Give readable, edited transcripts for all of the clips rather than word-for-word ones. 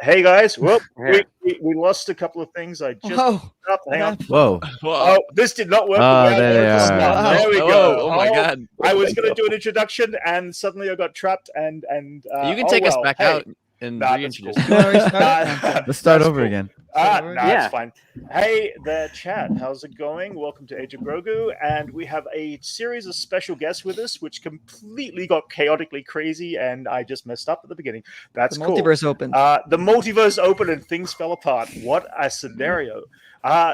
Hey guys, well, Yeah. we lost a couple of things. I just hang on. Whoa. Oh, this did not work. Oh, the way I there wanted to they start. are. There we Whoa, go. oh my God. I was going to do an introduction, and suddenly I got trapped. And You can take us back out and Nah, that's reintroduce. cool. You wanna restart? Nah, Let's start that's over cool. again. Nah, Yeah. it's fine. Hey, the chat, how's it going? Welcome to Age of Grogu, and we have a series of special guests with us, which completely got chaotically crazy, and I just messed up at the beginning. That's The cool. multiverse opened. The multiverse opened and things fell apart. What a scenario!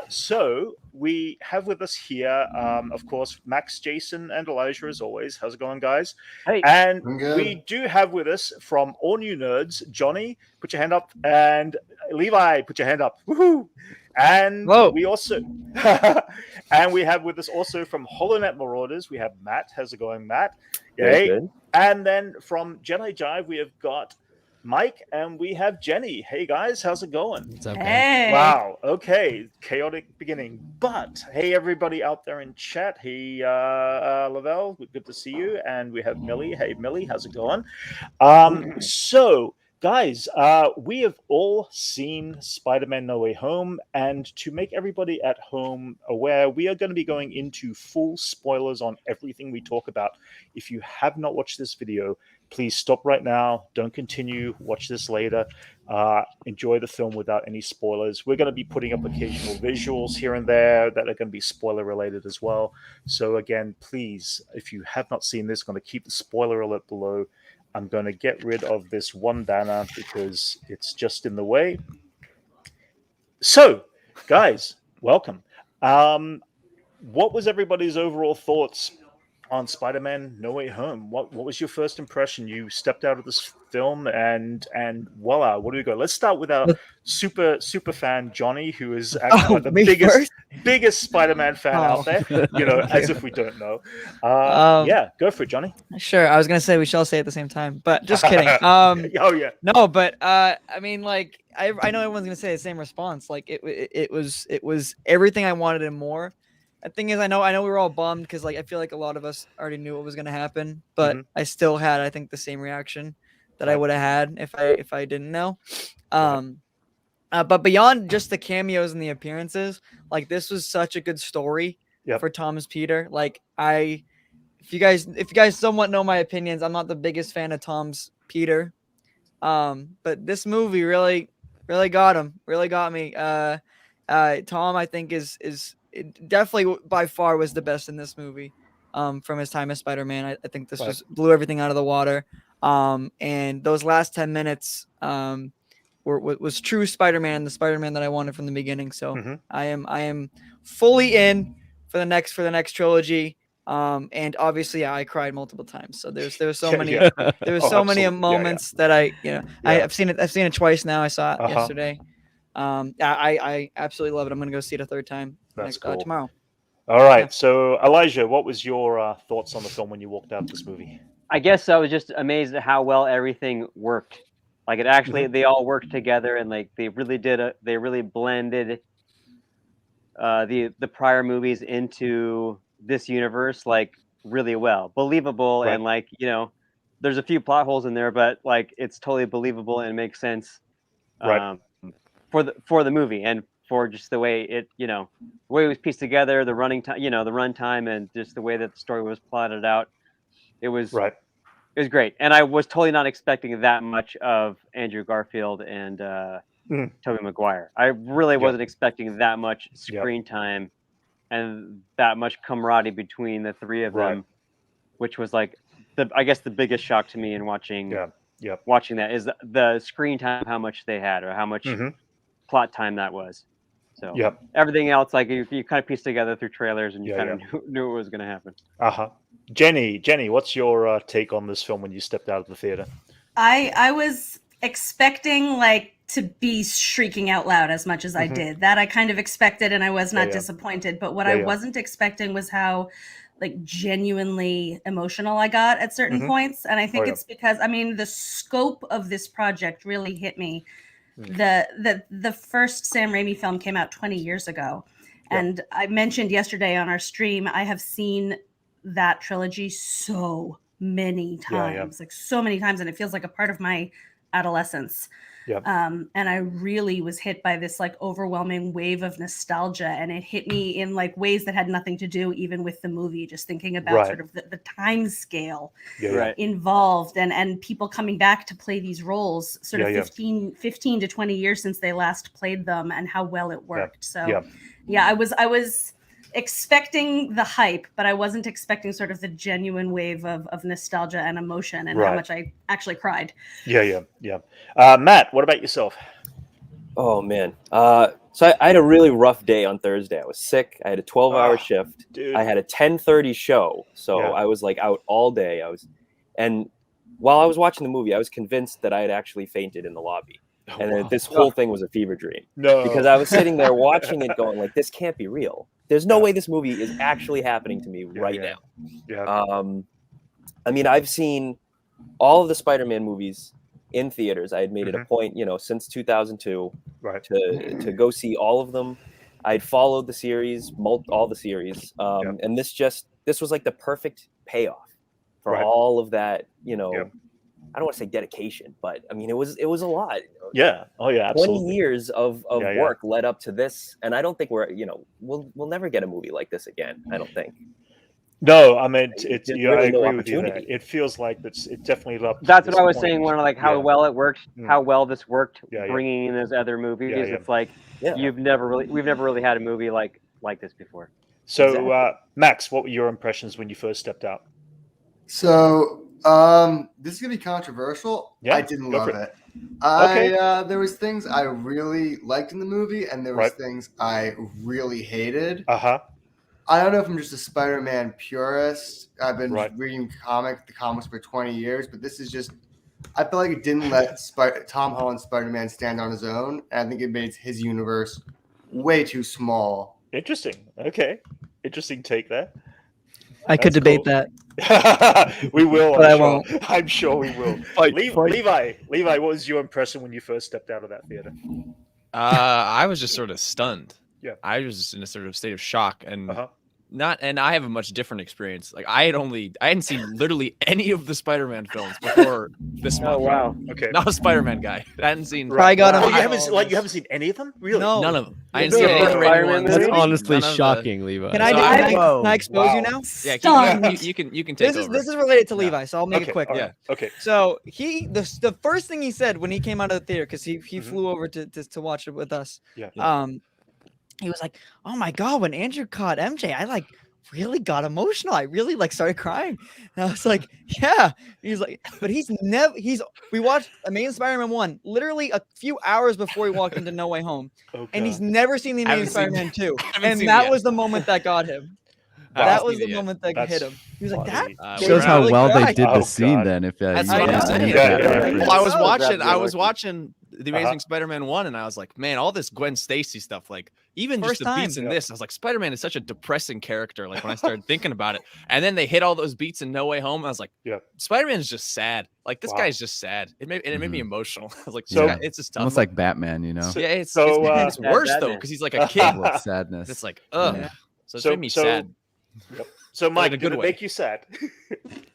So we have with us here, of course, Max, Jason, and Elijah as always. How's it going, guys? Hey. And I'm good. we do have with us from All New Nerds, Johnny, put your hand up, and Levi, put your hand up. Woohoo! And Whoa. we also and we have with us also from Holonet Marauders, we have Matt. How's it going, Matt? Yay. Good. And then from Jedi Jive, we have got Mike and we have Jenny. Hey guys, how's it going? What's up, Hey. Wow. Okay. Chaotic beginning. But hey, everybody out there in chat. Hey, Lavelle, good to see you. And we have Millie. Hey, Millie, how's it going? So, guys, we have all seen Spider-Man No Way Home. And to make everybody at home aware, we are going to be going into full spoilers on everything we talk about. If you have not watched this video, please stop right now. Don't continue. Watch this later. Enjoy the film without any spoilers. We're going to be putting up occasional visuals here and there that are going to be spoiler related as well. So again, please, if you have not seen this, I'm going to keep the spoiler alert below. I'm going to get rid of this one banner because it's just in the way. So, guys, welcome. What was everybody's overall thoughts on Spider-Man No Way Home? What was your first impression? You stepped out of this film and voila, what do we go? Let's start with our super fan Johnny, who is actually the biggest Spider-Man fan out there. You know, as if we don't know. Yeah, go for it, Johnny. Sure. I was gonna say we shall say at the same time, but just kidding. Oh yeah. No, but I mean, like, I know everyone's gonna say the same response. Like, it was everything I wanted and more. The thing is, I know we were all bummed because, like, I feel like a lot of us already knew what was gonna happen, but I still had, I think, the same reaction that I would have had if I didn't know. But beyond just the cameos and the appearances, like, this was such a good story for Thomas Peter. Like, if you guys somewhat know my opinions, I'm not the biggest fan of Tom's Peter, but this movie really got him, really got me. Tom, I think it definitely by far was the best in this movie. From his time as Spider-Man, I think this blew everything out of the water. And those last 10 minutes was true Spider-Man, the Spider-Man that I wanted from the beginning. So I am fully in for the next trilogy. And obviously, I cried multiple times. So there's so many many moments that I've seen it twice now. I saw it yesterday. I absolutely love it. I'm gonna go see it a third time. That's cool. Tomorrow. All right. So Elijah, what was your thoughts on the film when you walked out of this movie? I guess I was just amazed at how well everything worked. Like, it actually, they all worked together, and like they really blended the prior movies into this universe, like, really well, believable, and like, you know, there's a few plot holes in there, but like, it's totally believable and makes sense for the movie and for just the way it, you know, the way it was pieced together, the running time, you know, the run time, and just the way that the story was plotted out. It was It was great, and I was totally not expecting that much of Andrew Garfield and Tobey Maguire. I really wasn't expecting that much screen time and that much camaraderie between the three of them, which was like I guess the biggest shock to me in watching watching that is the screen time, how much they had, or how much plot time that was. So everything else, like, you kind of piece together through trailers, and you kind of knew what was going to happen. Jenny, what's your take on this film when you stepped out of the theater? I was expecting, like, to be shrieking out loud as much as I did. That I kind of expected, and I was not disappointed. But what I wasn't expecting was how, like, genuinely emotional I got at certain points. And I think it's because, I mean, the scope of this project really hit me. The first Sam Raimi film came out 20 years ago. And I mentioned yesterday on our stream, I have seen that trilogy so many times, like so many times, and it feels like a part of my adolescence. Yep. And I really was hit by this like overwhelming wave of nostalgia, and it hit me in like ways that had nothing to do even with the movie. Just thinking about sort of the time scale involved, and people coming back to play these roles sort of 15 to 20 years since they last played them, and how well it worked. So I was expecting the hype, but I wasn't expecting sort of the genuine wave of nostalgia and emotion, and how much I actually cried. Matt, what about yourself? Oh man, so I had a really rough day on Thursday. I was sick. I had a 12-hour shift. Dude. I had a 10:30 show, so I was like out all day. And while I was watching the movie, I was convinced that I had actually fainted in the lobby, and that this whole thing was a fever dream. No, because I was sitting there watching it, going like, "This can't be real. There's no way this movie is actually happening to me right now." I mean, I've seen all of the Spider-Man movies in theaters. I had made it a point, since 2002, to go see all of them. I'd followed the series, all the series, and this was like the perfect payoff for all of that. I don't want to say dedication, but I mean, it was a lot. Yeah. Oh yeah. Absolutely. 20 years of work led up to this, and I don't think we'll never get a movie like this again. I don't think. No, I mean it's There's I really agree no with you there. opportunity. It feels like it definitely up. That's what I was saying. When like how well it worked, Mm. how well this worked, Yeah, yeah. bringing in those other movies. Yeah, yeah. It's like we've never really had a movie like this before. So, Exactly. Max, what were your impressions when you first stepped out? So, this is gonna be controversial. Yeah, I didn't go love for it. it. There was things I really liked in the movie, and there was Right. things I really hated. Uh-huh. I don't know if I'm just a Spider-Man purist. I've been Right. reading the comics for 20 years, but this is just, I feel like it didn't let Tom Holland's Spider-Man stand on his own. And I think it made his universe way too small. Interesting. Okay. Interesting take there. I could That's debate cool. that. We will. But I I'm sure. won't. I'm sure we will. Fight. Levi, what was your impression when you first stepped out of that theater? I was just sort of stunned. Yeah. I was just in a sort of state of shock, and Uh-huh. and I have a much different experience. Like I hadn't seen literally any of the Spider-Man films before this month. Oh wow! Okay. Not a Spider-Man guy. I hadn't seen Probably got him. Oh, you haven't seen any of them? Really? No. none of them. I hadn't No. seen any of the Spider-Man Raimi ones. movie? That's honestly None of the- shocking, Levi. Can I, So do, I- can I expose you now? Yeah, Stunned. you can take This over. is related to Levi, Yeah. so I'll make Okay, it quick. all Yeah. right. Okay. So the first thing he said when he came out of the theater, because he Mhm. flew over to watch it with us. Yeah. He was like, "Oh my god, when Andrew caught MJ, I like really got emotional. I really like started crying." And I was like, "Yeah." He's like, "But we watched Amazing Spider-Man 1 literally a few hours before he walked into No Way Home, Oh, and he's God. never seen the I haven't Amazing seen- Spider-Man 2, haven't and seen it that yet. was the moment that got him. I That haven't was seen the it yet. moment that That's hit him. He was like, "That." funny. made Shows me how really well cry." they did Oh, the scene. God. Then, if That's you what I'm get saying. any of Yeah, that yeah, yeah. reference. Well, I was Oh, watching definitely. The Amazing Spider-Man 1, and I was like, man, all this Gwen Stacy stuff, like even First just the beats time. in this, I was like, Spider-Man is such a depressing character. Like when I started thinking about it, and then they hit all those beats in No Way Home, I was like, Yeah. Spider-Man is just sad. Like this Wow. guy's just sad. It made me emotional. I was like, So- so it's just tough. Almost like Batman, you know. So- yeah, it's so, it's worse though Batman. because he's like a kid. Level of sadness. It's like, ugh. Yeah. So it's So- made me so- sad. So, Mike, in a did good it way. make you sad?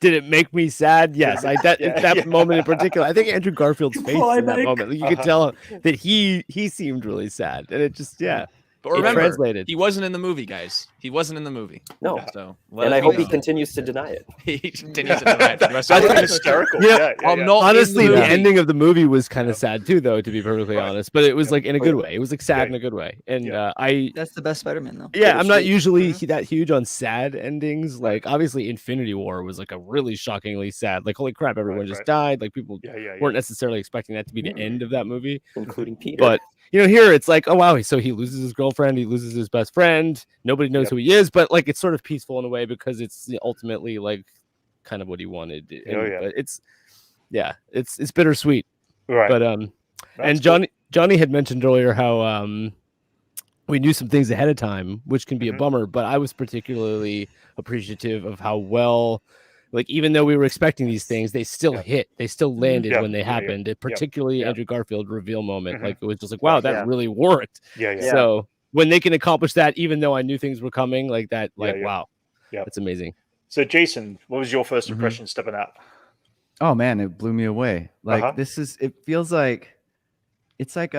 Did it make me sad? Yes. That Yeah. moment in particular, I think Andrew Garfield's face in that Mike. moment, you could tell that he seemed really sad, and it just But it remember, translated. he wasn't in the movie, guys. He wasn't in the movie. No, So and I hope he know. continues to deny it. he continues to deny it for the rest That's of his life. hysterical. Yeah. Yeah, yeah, I'm yeah. not in Honestly, the movie. ending of the movie was kind of sad too, though, to be perfectly Right. honest. But it was Yeah. like in a good way. It was like sad Yeah. in a good way, and Yeah. That's the best Spider-Man though. yeah, I'm not Bittersweet. usually Mhm. that huge on sad endings. Like obviously, Infinity War was like a really shockingly sad. Like holy crap, everyone Right, just right. died. Like people Yeah, yeah, weren't necessarily expecting that to be the end of that movie. Including Peter. But here it's like, oh wow, so he loses his girlfriend, he loses his best friend, nobody knows Yep. who he is, but like it's sort of peaceful in a way because it's ultimately like kind of what he wanted. Oh, yeah. But it's bittersweet. Right. But That's and cool. Johnny had mentioned earlier how we knew some things ahead of time, which can be Mhm. a bummer, but I was particularly appreciative of how well, like even though we were expecting these things, they still Yeah. hit, they still landed Yeah, when they yeah, yeah. happened. It Yeah, particularly yeah. Andrew Garfield reveal moment, Mhm. like it was just like, wow, that Yeah. really worked. Yeah, yeah. So when they can accomplish that, even though I knew things were coming, like that, Yeah, like yeah. wow, Yeah. that's amazing. So, Jason, what was your first Mhm. impression stepping out? Oh man, it blew me away. Like Uh-huh. it feels like it's like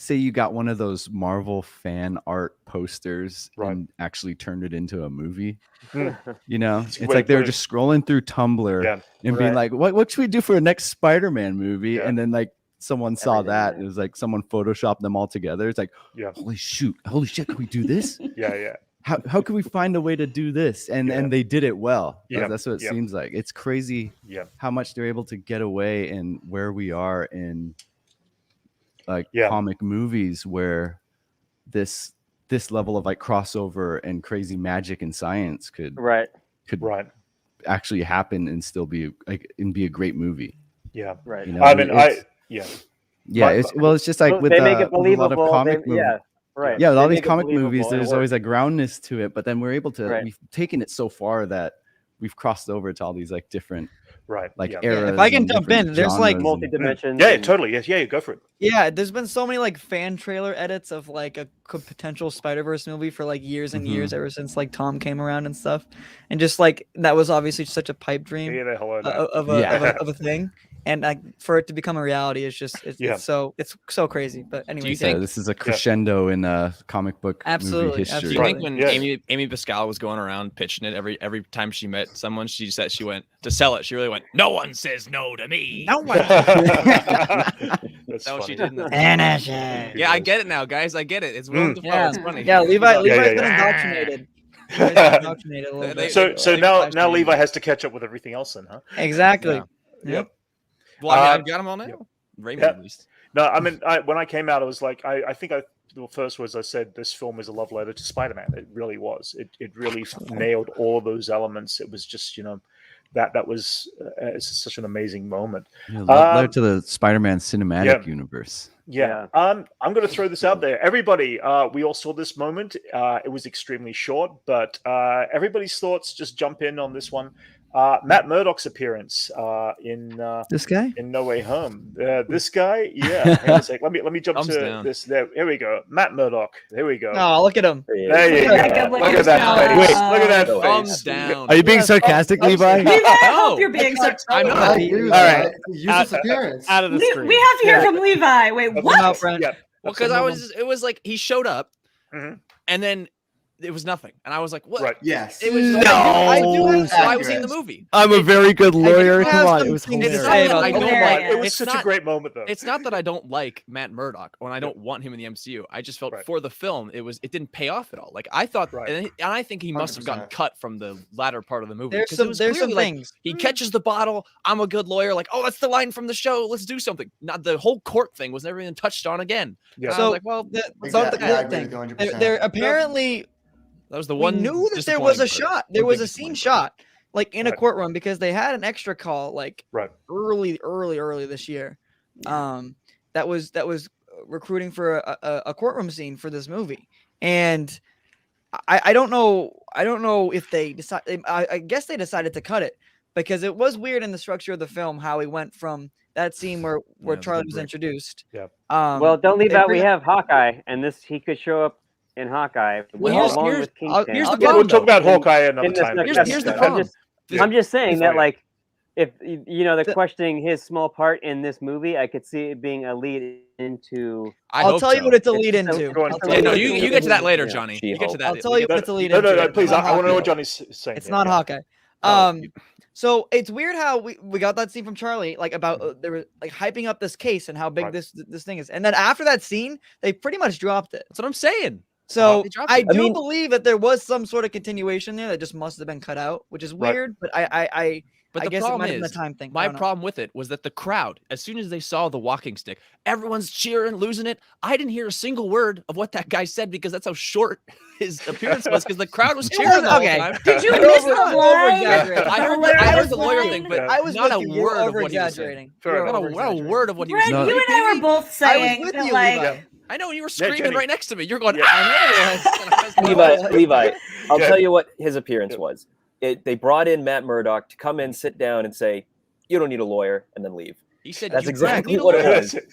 say you got one of those Marvel fan art posters and actually turned it into a movie. You know, it's like they were just scrolling through Tumblr and being like, what should we do for a next Spider-Man movie? And then like someone saw that. It was like someone photoshopped them all together. It's like, holy shit, can we do this? How can we find a way to do this? And they did it well. That's what it seems like. It's crazy how much they're able to get away and where we are in like comic movies where this level of like crossover and crazy magic and science could actually happen and still be like and be a great movie. You know, I mean, it's just like with they make it with a lot of believable. comic movies. With all these comic movies, there's always a groundness to it, but then we're able to we've taken it so far that we've crossed over to all these like different eras. If I can jump in, there's like multi-dimensions. Totally. Yeah, go for it. Yeah, there's been so many like fan trailer edits of like a potential Spider-Verse movie for like years and years ever since like Tom came around and stuff, and just like that was obviously such a pipe dream of a thing. And for it to become a reality is just it's so crazy. But anyway, do you think this is a crescendo in comic book movie history? Do you think when Amy Pascal was going around pitching it every time she met someone, she said she went to sell it? She really went, "No one says no to me. No one." That's what she did. Yeah, I get it now, guys. I get it. It's Willem Dafoe. It's funny. Yeah, Levi's been indoctrinated. So now Levi has to catch up with everything else, then, huh? Exactly. Yep. Well, I mean, I've got them all now. Raymond, at least. No, I mean, when I came out, I was like, I think the first was I said this film is a love letter to Spider-Man. It really was. It really nailed all of those elements. It was just, you know, that was it's such an amazing moment. Love letter to the Spider-Man cinematic universe. I'm going to throw this out there. Everybody, we all saw this moment. It was extremely short, but everybody's thoughts, just jump in on this one. Matt Murdock's appearance in this guy in No Way Home. This guy, hang on a sec. Let me jump to this. Here we go. Matt Murdock. Here we go. Oh, look at him. There you go. Look at that face. Look at that face. Thumbs down. Are you being sarcastic, Levi? Levi, I hope you're being sarcastic. I know. All right. Use appearance. Out of the screen. We have to hear from Levi. Wait, what? Brent. Well, because it was like he showed up, and then it was nothing, and I was like, "What?" Right. Yes. It was I do why was he in the movie? I'm a very good lawyer. Come on, it was something to hilarious. say about I don't that. like. It was It's such not- a great moment, though. It's not that I don't like Matt Murdock, or I don't want him in the MCU. I just felt for the film, it didn't pay off at all. Like I thought, and I think he must have gotten 100%. cut from the latter part of the movie. There's 'cause some it was there's some clearly like, things. he catches the bottle. I'm a good lawyer. Like, oh, that's the line from the show. Let's do something. Not the whole court thing was never even touched on again. Yeah. So I was like, well, So the Exactly. I court agree thing. with you 100%. There apparently. that was the We one. knew that there was a disappointing part. shot. There was a big scene disappointing part. shot, like in a courtroom, because they had an extra call, like Right. early this year. That was recruiting for a courtroom scene for this movie, and I don't know if they decided. I guess they decided to cut it because it was weird in the structure of the film how he went from that scene where Charlie was introduced. Yeah. Well, don't leave they out. We bring- have Hawkeye, and he could show up in Hawkeye. Well, along here's with Kingsman. the We'll problem, talk about In- Hawkeye another in this time. next Here's the episode. problem. I'm just saying that, Yeah. like, if you know, they're questioning his small part in this movie, I could see it being a lead into. I'll tell you what it's a lead into. Go on. I'll tell Yeah, you no, what you it's a get to that lead later, into. Johnny. You get to that. I'll tell you what it's a lead into. No, please. It's not I want to know what Hawkeye. Johnny's saying. It's here. not Yeah. Hawkeye. So it's weird how we got that scene from Charlie, like about they were like hyping up this case and how big this thing is, and then after that scene, they pretty much dropped it. That's what I'm saying. So They dropped I it. do believe that there was some sort of continuation there that just must have been cut out, which is Right. weird. But I But I the guess it problem might have been is, a time thing. I my don't know. problem with it was that the crowd, as soon as they saw the walking stick, everyone's cheering, losing it. I didn't hear a single word of what that guy said because that's how short his appearance was. Because the crowd was cheering the whole time. Did you miss the line? Over-exaggerating. I heard the lawyer thing, but I was not a with you. You word were of what he was saying. over-exaggerating. Fair You were enough. Not a word of what he was Brent, saying. you and I were both saying with that, you, like, Levi. I know you were screaming Jenny. right next to me. You're going, Yeah. I know. Levi, I'll Yeah. tell you what his appearance was. They brought in Matt Murdock to come in, sit down, and say, "You don't need a lawyer," and then leave. He said, That's "You exactly don't what need it a was. lawyer."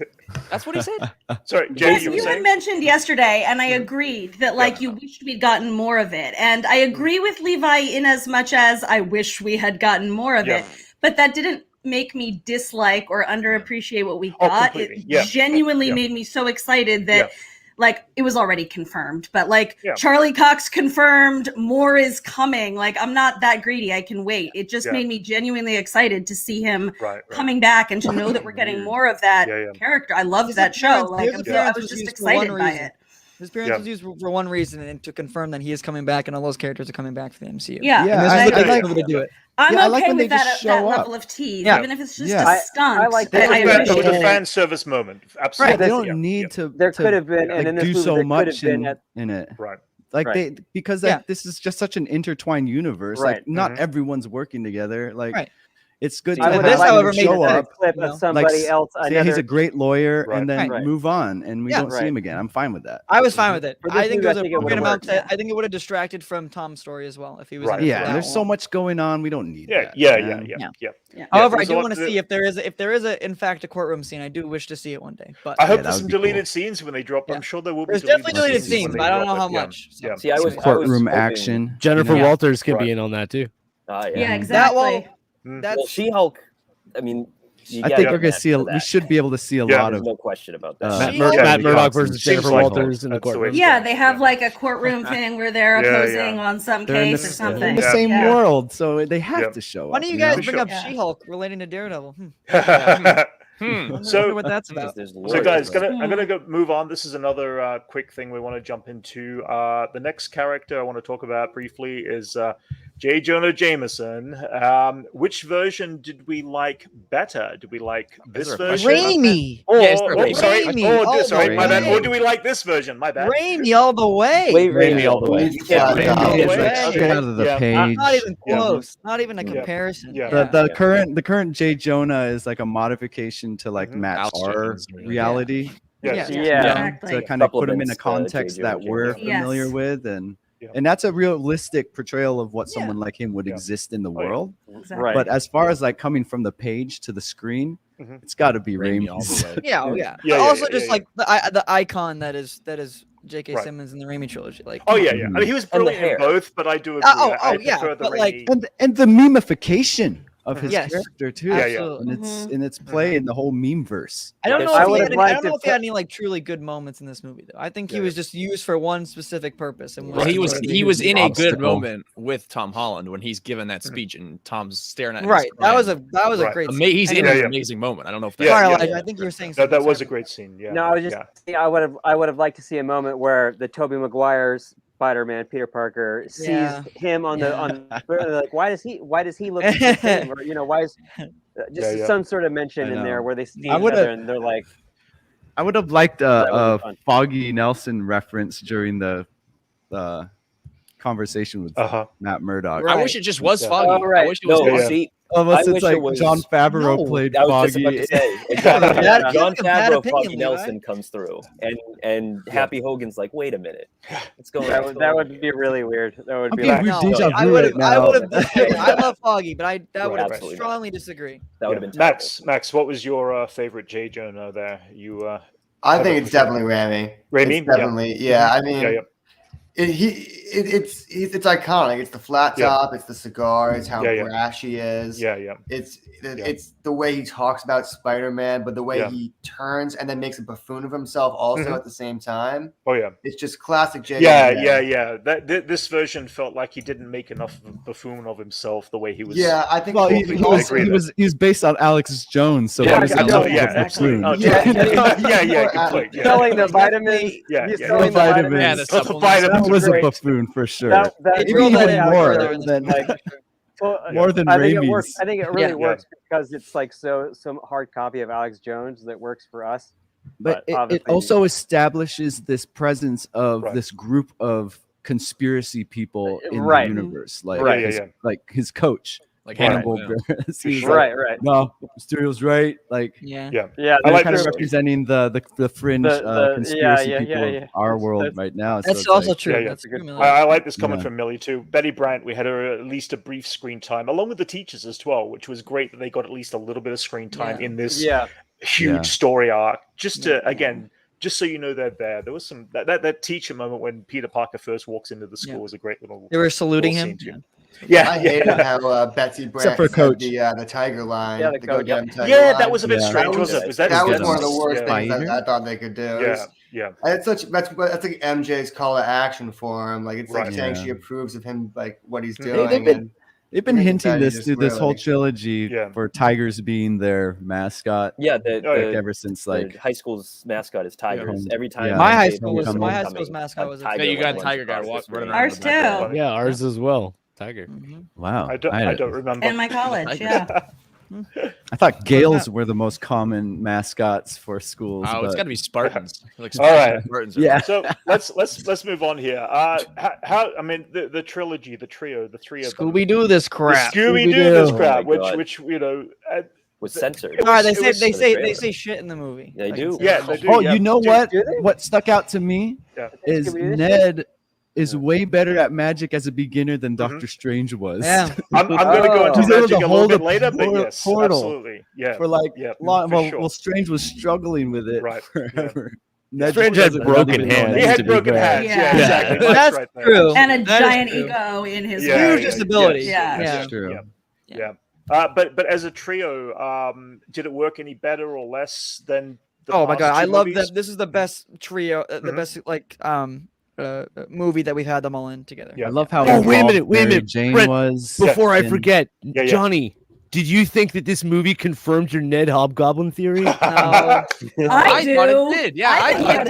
That's what he said. Sorry, Jenny, Yes, you were you had saying? mentioned yesterday, and I agreed that like you wished we'd gotten more of it, and I agree with Levi in as much as I wish we had gotten more of Yeah. it. But that didn't make me dislike or underappreciate what we got. Completely. It genuinely made me so excited that like it was already confirmed, but like Charlie Cox confirmed, more is coming. Like I'm not that greedy. I can wait. It just made me genuinely excited to see him coming back and to know that we're getting more of that character. I loved that show. Like I was just excited by it. His appearance was used for one reason, and to confirm that he is coming back, and all those characters are coming back for the MCU. Yeah, and this is the to do it. I'm okay with that level of tease, even if it's just a stunt. I like that. that. It was a fan service moment. Absolutely. Right. They don't need to. There could have been, like, and in this do movie, so much in it. Right. Like they because this is just such an intertwined universe. Like not everyone's working together. Like. It's good to have him show up, clip of somebody else. Say he's a great lawyer, and then move on, and we don't see him again. I'm fine with that. I was fine with it. I think it was a good amount. I think it would have distracted from Tom's story as well if he was. Yeah, there's so much going on. We don't need that. Yeah. However, I do want to see if there is in fact a courtroom scene. I do wish to see it one day. But I hope there's some deleted scenes when they drop. I'm sure there will be. There's definitely deleted scenes, but I don't know how much. See, I was courtroom action. Jennifer Walters could be in on that too. Yeah, exactly. That's She-Hulk. I mean, I think we're gonna see. We should be able to see a lot of. No question about that. Matt Murdock versus Jennifer Walters in the courtroom. Yeah, they have like a courtroom thing where they're opposing on some case or something. They're in the same world, so they have to show up. Why don't you guys bring up She-Hulk relating to Daredevil? So what that's about. So guys, I'm gonna move on. This is another quick thing we want to jump into. The next character I want to talk about briefly is Jonah Jameson. Which version did we like better? Did we like this version? Raimi. Sorry, my bad. Or do we like this version? My bad. Raimi all the way. Raimi all the way. Straight out of the page. Not even close. Not even a comparison. The current J. Jonah is like a modification to like Matt's horror reality. To kind of put him in a context that we're familiar with, and that's a realistic portrayal of what someone like him would exist in the world. Exactly. But as far as like coming from the page to the screen, it's got to be Raimi all the way. Also, just like the icon that is J.K. Simmons in the Raimi trilogy. Like, I mean, he was brilliant in both, but I do agree. I prefer the Raimi. And the memification of his Yes. character too, Absolutely. and its play in the whole meme verse. I don't know if he had any like truly good moments in this movie though. I think he was just used for one specific purpose. And well, he was in a good moment with Tom Holland when he's given that speech and Tom's staring at him. Right. That was a great scene. He's in an amazing moment. I don't know if that's I think you were saying that was a great scene. Yeah. No, I was just I would have liked to see a moment where the Tobey Maguire's Spider-Man, Peter Parker sees him on like why does he look the same? Or why is just some sort of mention in there where they see each other and they're like. I would have liked a Foggy Nelson reference during the conversation with Matt Murdock. I wish it just was Foggy. Oh, right. I wish it was almost it's like John Favreau played Foggy. John Favreau, Foggy Nelson comes through, and Happy Hogan's like, "Wait a minute, what's going on?" That would be really weird. That would be. I would have. I love Foggy, but I would have strongly disagree. That would have been Max. What was your favorite J. Jonah there? You. I think it's definitely Raimi. Raimi, it's definitely. I mean. It's iconic. It's the flat top. It's the cigar. It's how brash he is. It's the way he talks about Spider-Man, but the way he turns and then makes a buffoon of himself also at the same time. Oh yeah, it's just classic J. Yeah. This version felt like he didn't make enough of a buffoon of himself the way he was. Yeah, I think. Well, he was based on Alex Jones, so yeah, buffoon. Selling the vitamins. The vitamins. That was a buffoon for sure. More than Raimi's. I think it really works because it's like some hard copy of Alex Jones that works for us. But it also establishes this presence of this group of conspiracy people in the universe, like his coach. Like Hannibal. Right. No, Mysterio's right. Like, yeah. They're kind of representing the fringe conspiracy people of our world right now. That's so also like, true. That's a good. I like this comment from Millie too. Betty Brant, we had her at least a brief screen time, along with the teachers as well, which was great that they got at least a little bit of screen time in this huge story arc. Just to just so you know they're there. There was some that teacher moment when Peter Parker first walks into the school was a great little. They were saluting him. Yeah, I hated how Betsy Brandt for said Coach. the tiger line. Yeah, the the coach, go get 'em tiger Yeah, line. that was a bit Yeah. strange, That wasn't it? Was that was good? one of the worst Yeah. things that I thought they could do. Yeah. And that's like MJ's call to action for him. Like it's like Right. saying Yeah. she approves of him, like what he's They've doing. been- They've been I think hinting that this is through this whole really- trilogy for tigers being their mascot. Yeah, ever since the like high school's mascot is tigers. Every time Yeah. My high they school was do my high homecoming, school's mascot was a tiger Yeah, you got runs tiger guy across the running screen. around. Ours too. Yeah, ours as well. Tiger. wow. I don't remember. In my college, yeah. I thought Gales were the most common mascots for schools. Oh, it's but- got to be Spartans. Like All right. Spartans. Yeah. So let's move on here. How I mean the trilogy, the trio, the three of them. Scooby Doo this crap. Scooby Doo this Oh crap, my God. which you know. Was censored. All right, they it say was- they for the say trailer. they say shit in the movie. They do. Yeah, they do. Oh, yeah. you know Dude, what? do they? What stuck out to me Yeah. is Ned is way better at magic as a beginner than Doctor Strange was. Yeah. I'm going to go into He's able magic to a little hold bit a later, but yes, portal absolutely. Yeah. For like long, for well, sure. well, Strange was struggling with it Right, forever. Ned Strange just had doesn't broken even know hands. Ned He to had be broken bad. hands. Yeah, Yeah. exactly. That's right there. true. And a That is giant true. ego in his Yeah, Huge yeah, disability. Yeah. Yeah. That's true. Yeah. But as a trio, did it work any better or less than? The Oh my past god, I two love movies? that. This is the best trio, the best like movie that we've had them all in together. Yeah. I love how Oh, wait a involved minute, Mary Jane Brent, was. Before I in- forget, Yeah. Johnny, did you think that this movie confirmed your Ned Hobgoblin theory? No. I do. thought it did. Yeah, I think thought it it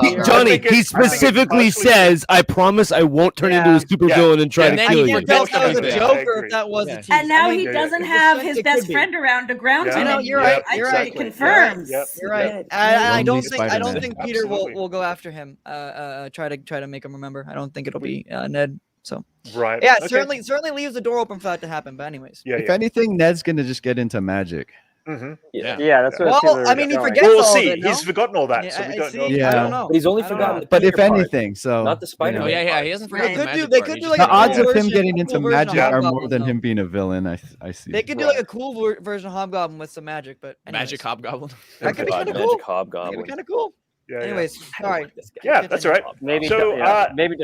did. does. Johnny, I think he it's specifically partially- says, "I promise I won't turn into a supervillain and try Yeah, to then kill he you." forgets If that was a everything. I joke or agree. if that was a Yeah. tease. And now I mean, he yeah. doesn't It have could his be. best friend around to ground Yeah. him. I know, and you're right, I'd you're say right. it confirms. Yep. You're right. Yep. I Lonely don't think Spider-Man. Peter Absolutely. will go after him. Try to make him remember. I don't think it'll be Ned. So Right. yeah, Okay. certainly leaves the door open for that to happen. But anyways. Yeah. If anything, Ned's gonna just get into magic. Mm-hmm. Yeah, Yeah. that's what Well, people are I mean, he going. forgets We'll all of see. it, no? He's forgotten all that, Yeah, so we I don't know. see. Yeah. I don't know. But he's only I don't forgotten know. the But Peter if part, anything, so not the Spider-Man. Oh yeah, part. he hasn't Right. forgotten They the could do- magic they part. could He do just like the a got odds cool of him version- getting a into cool version of magic are more Hobgoblin, than though. him being a villain. I see. They could do like a cool version of Hobgoblin with some magic, but anyways. magic hobgoblin. That could be God, kind of Magic cool. Hobgoblin. That'd be kind of cool. Yeah, Anyways, I don't sorry. like this guy. Yeah, that's all right. Maybe, So, maybe.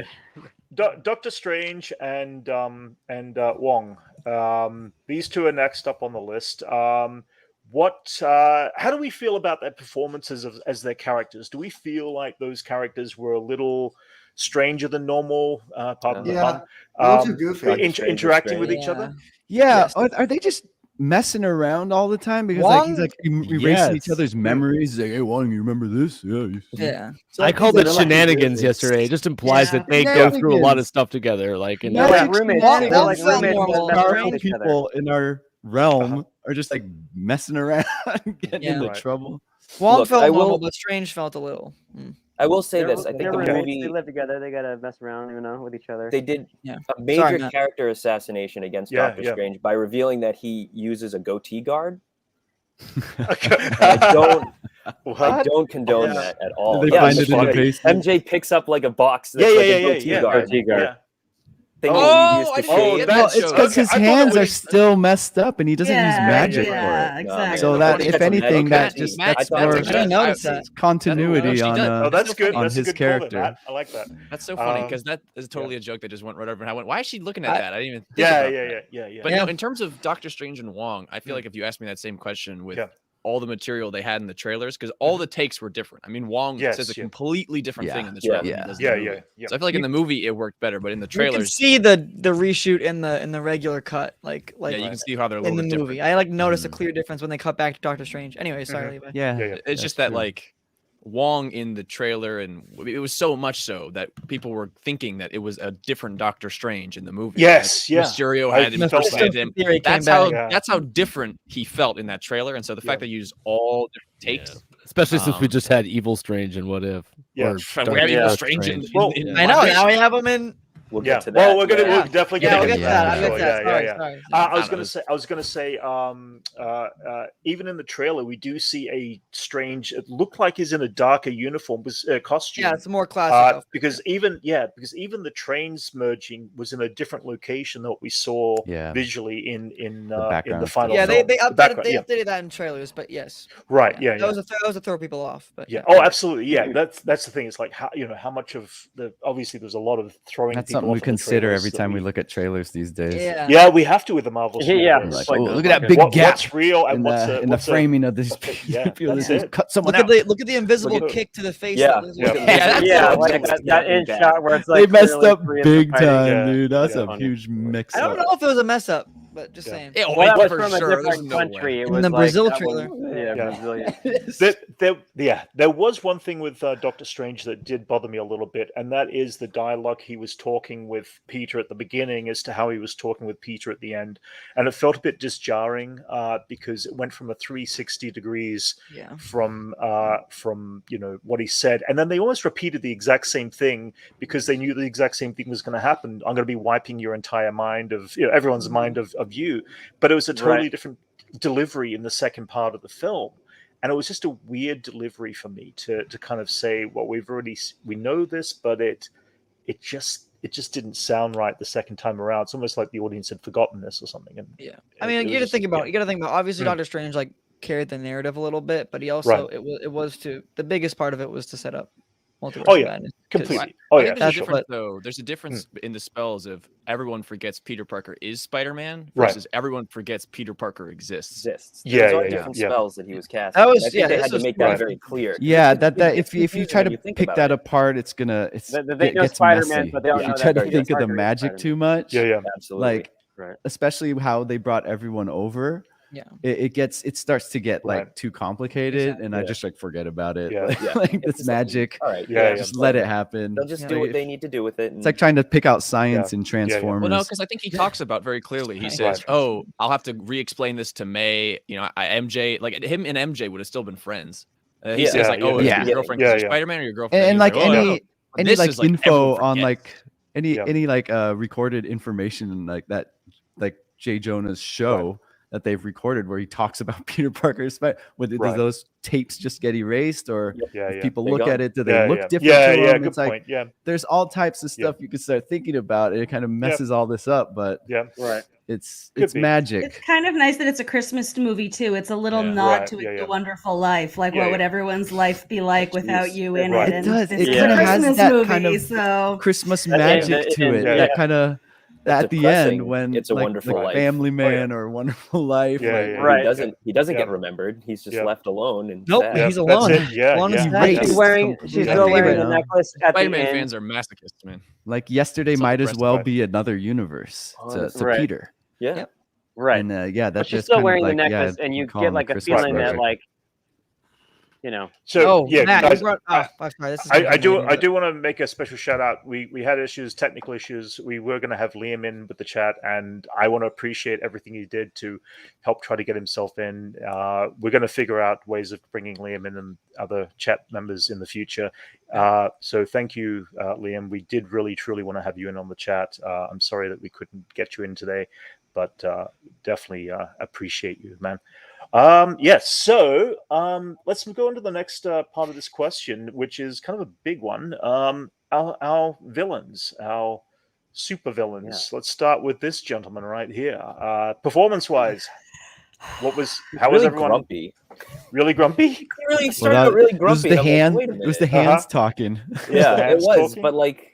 Doctor Strange and Wong. These two are next up on the list. How do we feel about their performances as their characters? Do we feel like those characters were a little stranger than normal? Pardon the Yeah. pun. A little too goofy. Interacting with each other. Yeah, Yes. are they just messing around all the time? Because Wong- like he's like erasing each Yes. other's memories. He's like, hey, Wong, you remember this? Yeah. Yeah. I called it They're like shenanigans roommates. yesterday. It just implies Yeah. that they go through a lot of Shenanigans. stuff together. Like, and They're like Magic roommates. shenanigans. They're like Wong's roommates. normal. that mess Powerful with each other. people in our realm are just like messing around, getting Yeah. into Right. trouble. Wong Look, felt I normal, will- but Strange felt a little. I will say They're- this. I think they're the roommates. movie They live together. They gotta mess around, with each other. they did Yeah. a major Sorry, Matt. character assassination against Yeah, Doctor yeah. Strange by revealing that he uses a goatee guard. Okay. I don't What? condone Yeah. that at all. Did they Yeah, find it's it in the funny. basement? MJ picks up like a box that's Yeah, like yeah, a yeah, goatee yeah. guard. Yeah. Thing Oh, that you use I to didn't shave. get Well, that it's show. because Okay, his I thought it hands are was- still messed up, and he doesn't use magic yeah, for it. exactly. So No, that, nobody if gets a anything, magic that just Matt- that's Matt- more I didn't notice that. continuity She on does. Oh, that's good. on That's his a good call there, character. Matt. I like that. That's so funny Um, because that is totally a joke that just went right over. And I went, "Why is she looking at I- that?" I didn't even. Think Yeah, about yeah, that. yeah. But Yeah. no, in terms of Doctor Strange and Wong, I feel like if you asked me that same question with Yeah. all the material they had in the trailers, because all the takes were different. I mean, Wong Yes, says a yeah. completely different Yeah. thing in the Yeah. trailer. than he Yeah. does in the movie. Yeah. So I feel like in the movie it worked better, but in the You can trailers, see the reshoot in the regular cut, like yeah, you can see how they're a in little the bit movie. different. I like noticed a clear difference when they cut back to Doctor Strange. Anyway, sorry, Levi. Yeah, Yeah. It's just that like Wong in the trailer, and it was so much so that people were thinking that it was a different Doctor Strange in the movie. Yes, Like, yeah. Mysterio I had felt impersonated that. him. Theory came That's how back. Yeah. that's how different he felt in that trailer, and so the fact that you use all different takes. especially since we Um, just had Evil Strange and What If. Yeah. Or We Dark have Evil Doctor Strange in, Well, I know. Now we have them in. We'll Yeah. get to that. Well, we're gonna yeah. we'll definitely Yeah, get we'll to get to Yeah. that. I'll get Sure, to that. yeah. Sorry. I was gonna say, even in the trailer, we do see a Strange. It looked like he's in a darker uniform, costume. Yeah, it's more classic. Because even the trains merging was in a different location than what we saw Yeah. visually in the background. final. Yeah, film. they The updated background, they yeah. updated that in trailers, but yes. Right. Yeah. That was to throw people off. But Yeah. Oh, absolutely. Yeah. That's the thing. It's like how much of the obviously there's a lot of throwing That's people something we consider every time we look at trailers these days. Yeah, we have to with the Marvel. Like, oh, look at that big gap. What's real and in the framing of these people. Cut someone out. Look at the invisible kick to the face. Yeah, like that end shot where it's like they messed up big time, dude. That's a huge mix. I don't know if it was a mess up, but just saying. It was from a different country. It was in the like, Brazil trailer. Brazilian. There was one thing with Doctor Strange that did bother me a little bit, and that is the dialogue he was talking with Peter at the beginning as to how he was talking with Peter at the end, and it felt a bit disjarring because it went from a 360 degrees from what he said, and then they almost repeated the exact same thing because they knew the exact same thing was going to happen. I'm going to be wiping your entire mind of everyone's mind of you, but it was a totally different delivery in the second part of the film. And it was just a weird delivery for me to kind of say, well, we know this, but it just didn't sound right the second time around. It's almost like the audience had forgotten this or something. And I mean, you got to think about obviously Doctor Strange like carried the narrative a little bit, but he also it was the biggest part of it was to set up multiverse madness. Completely. There's a difference in the spells of everyone forgets Peter Parker is Spider-Man versus everyone forgets Peter Parker exists. Different spells that he was casting. They had to make that very clear. Yeah, that if you try to pick that apart, it's they know Spider-Man, but they don't know try to think of the magic too much. Absolutely. Like especially how they brought everyone over. It starts to get like too complicated, and I just like forget about it. Like it's magic. All right, just let it happen. They'll just do what they need to do with it. It's like trying to pick out science in Transformers. Well, no, because I think he talks about very clearly. He says, "Oh, I'll have to re-explain this to May. MJ, like him and MJ would have still been friends." He says, "Like, is your girlfriend Spider-Man or your girlfriend?" And like any like info on like any like recorded information like that, like J. Jonah's show. That they've recorded where he talks about Peter Parker's do those tapes just get erased, or if people look at it, do they look different to them? It's like there's all types of stuff you can start thinking about, and it kind of messes all this up, but it's magic. It's kind of nice that it's a Christmas movie too. It's a little nod to It's a Wonderful Life, like what would everyone's life be like without you in it? It does. It kind of has that movie, kind of Christmas magic to it. That kind of at the end when it's a Wonderful Life, Family Man or Wonderful Life, he doesn't get remembered. He's just left alone and he's alone. She's still wearing the necklace. Spider-Man fans are masochists, man. Like yesterday might as well be another universe to Peter. Right. And that's she's just still kind wearing of the necklace, and you get like a feeling that like. So Matt, guys, I do want to make a special shout out. We had technical issues. We were going to have Liam in with the chat, and I want to appreciate everything he did to help try to get himself in. We're going to figure out ways of bringing Liam in and other chat members in the future. So thank you, Liam. We did really truly want to have you in on the chat. I'm sorry that we couldn't get you in today, but definitely appreciate you, man. So let's go on to the next part of this question, which is kind of a big one. Our villains, our super villains. Let's start with this gentleman right here. Performance-wise, how was everyone? Grumpy. Really grumpy? He really started out really grumpy. It was the hands talking. Yeah, it was, but like.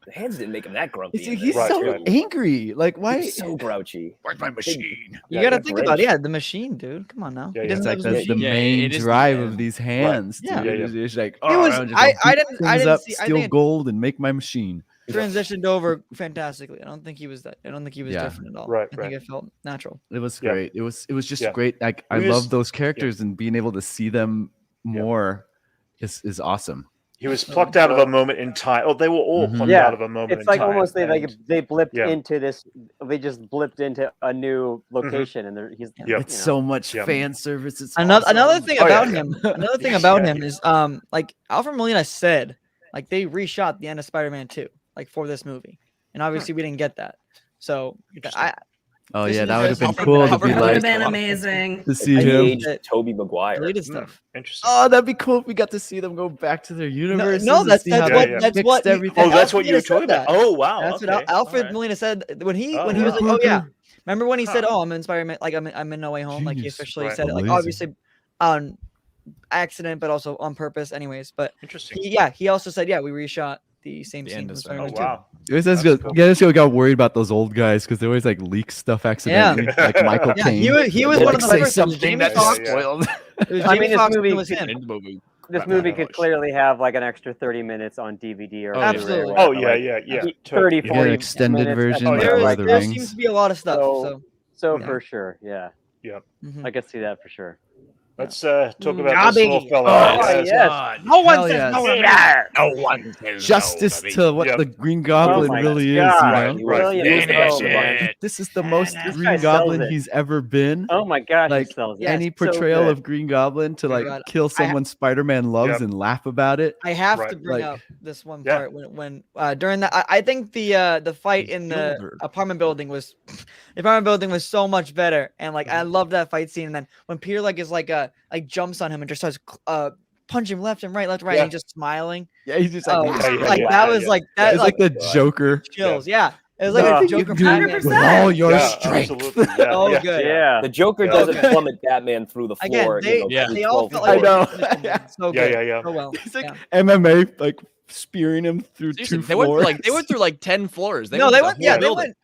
The hands didn't make him that grumpy. He's so angry. Like, why? He's so grouchy. Where's my machine? You got to think about the machine, dude. Come on now. It's like the main drive of these hands. Right. It's like, I didn't see. Steal gold and make my machine. Transitioned over fantastically. I don't think he was different at all. I think it felt natural. It was great. It was just great. Like I love those characters and being able to see them more is awesome. He was plucked out of a moment in time. Oh, they were all plucked out of a moment in time. It's like almost they blipped into this. They just blipped into a new location, and he's. It's so much fan service. It's another thing about him. Another thing about him is like Alfred Molina said, like they reshot the end of Spider-Man 2, like for this movie, and obviously we didn't get that. So that would have been cool to be like. Would have been amazing to see him. Tobey Maguire. Deleted stuff. Interesting. Oh, that'd be cool if we got to see them go back to their universe. No, that's what everything. Oh, that's what you were talking about. Oh, wow. That's what Alfred Molina said when he was like, oh yeah. Remember when he said, "Oh, I'm in Spider-Man, like I'm in No Way Home," like he officially said it, like obviously on accident, but also on purpose, anyways. But interesting. He also said, "Yeah, we reshot the same The scene end from of Spider-Man 2. wow. You guys got worried about those old guys because they always like leak stuff accidentally, like Michael Yeah, Caine. he was Like, one of the say first. something Jamie that's Foxx. spoiled. It was I Jamie mean, this Foxx and movie it was him. In the movie. This movie could clearly have like an extra 30 minutes on DVD or Absolutely. Oh yeah. 30, You get 40 an extended minutes. version Oh, of yeah. Lord There, of the there Rings. seems to be a lot of stuff. So So for sure, yeah. mhm. I could see that for sure. Let's talk about this little fella. Oh, yes. No one Hell says yes. no to me. No one says Justice to what Yep. the Green Goblin my really God. is, you Right, know? right. Brilliant. Finish Oh, it. This is the most This guy Green sells Goblin it. he's ever been. Oh my God, Like he sells it. any So portrayal good. of Green Goblin to like God. kill someone Spider-Man loves Yep. and laugh about it. I have Right. to bring Like- up this one Yeah. part when during that I think the fight in the Gilbert. apartment building was so much better, and like I love that fight scene. And then when Peter like is like jumps on him and just starts punching him left and right, and he's just smiling. Yeah, he's just like, That was like that. it's like the Joker. chills. Yeah, it was like No, a You Joker. can do Batman. it with all your Yeah, strength. absolutely. Yeah, Oh, yeah. good. Yeah. The Joker Yeah. doesn't plummet Batman through the Again, floor. they, through they all 12 felt I like know. they finished them so Yeah, good. yeah. So well. He's like Yeah. MMA, like spearing him through Seriously, two they went floors. through like 10 floors. They through went. the Yeah, whole they building. went.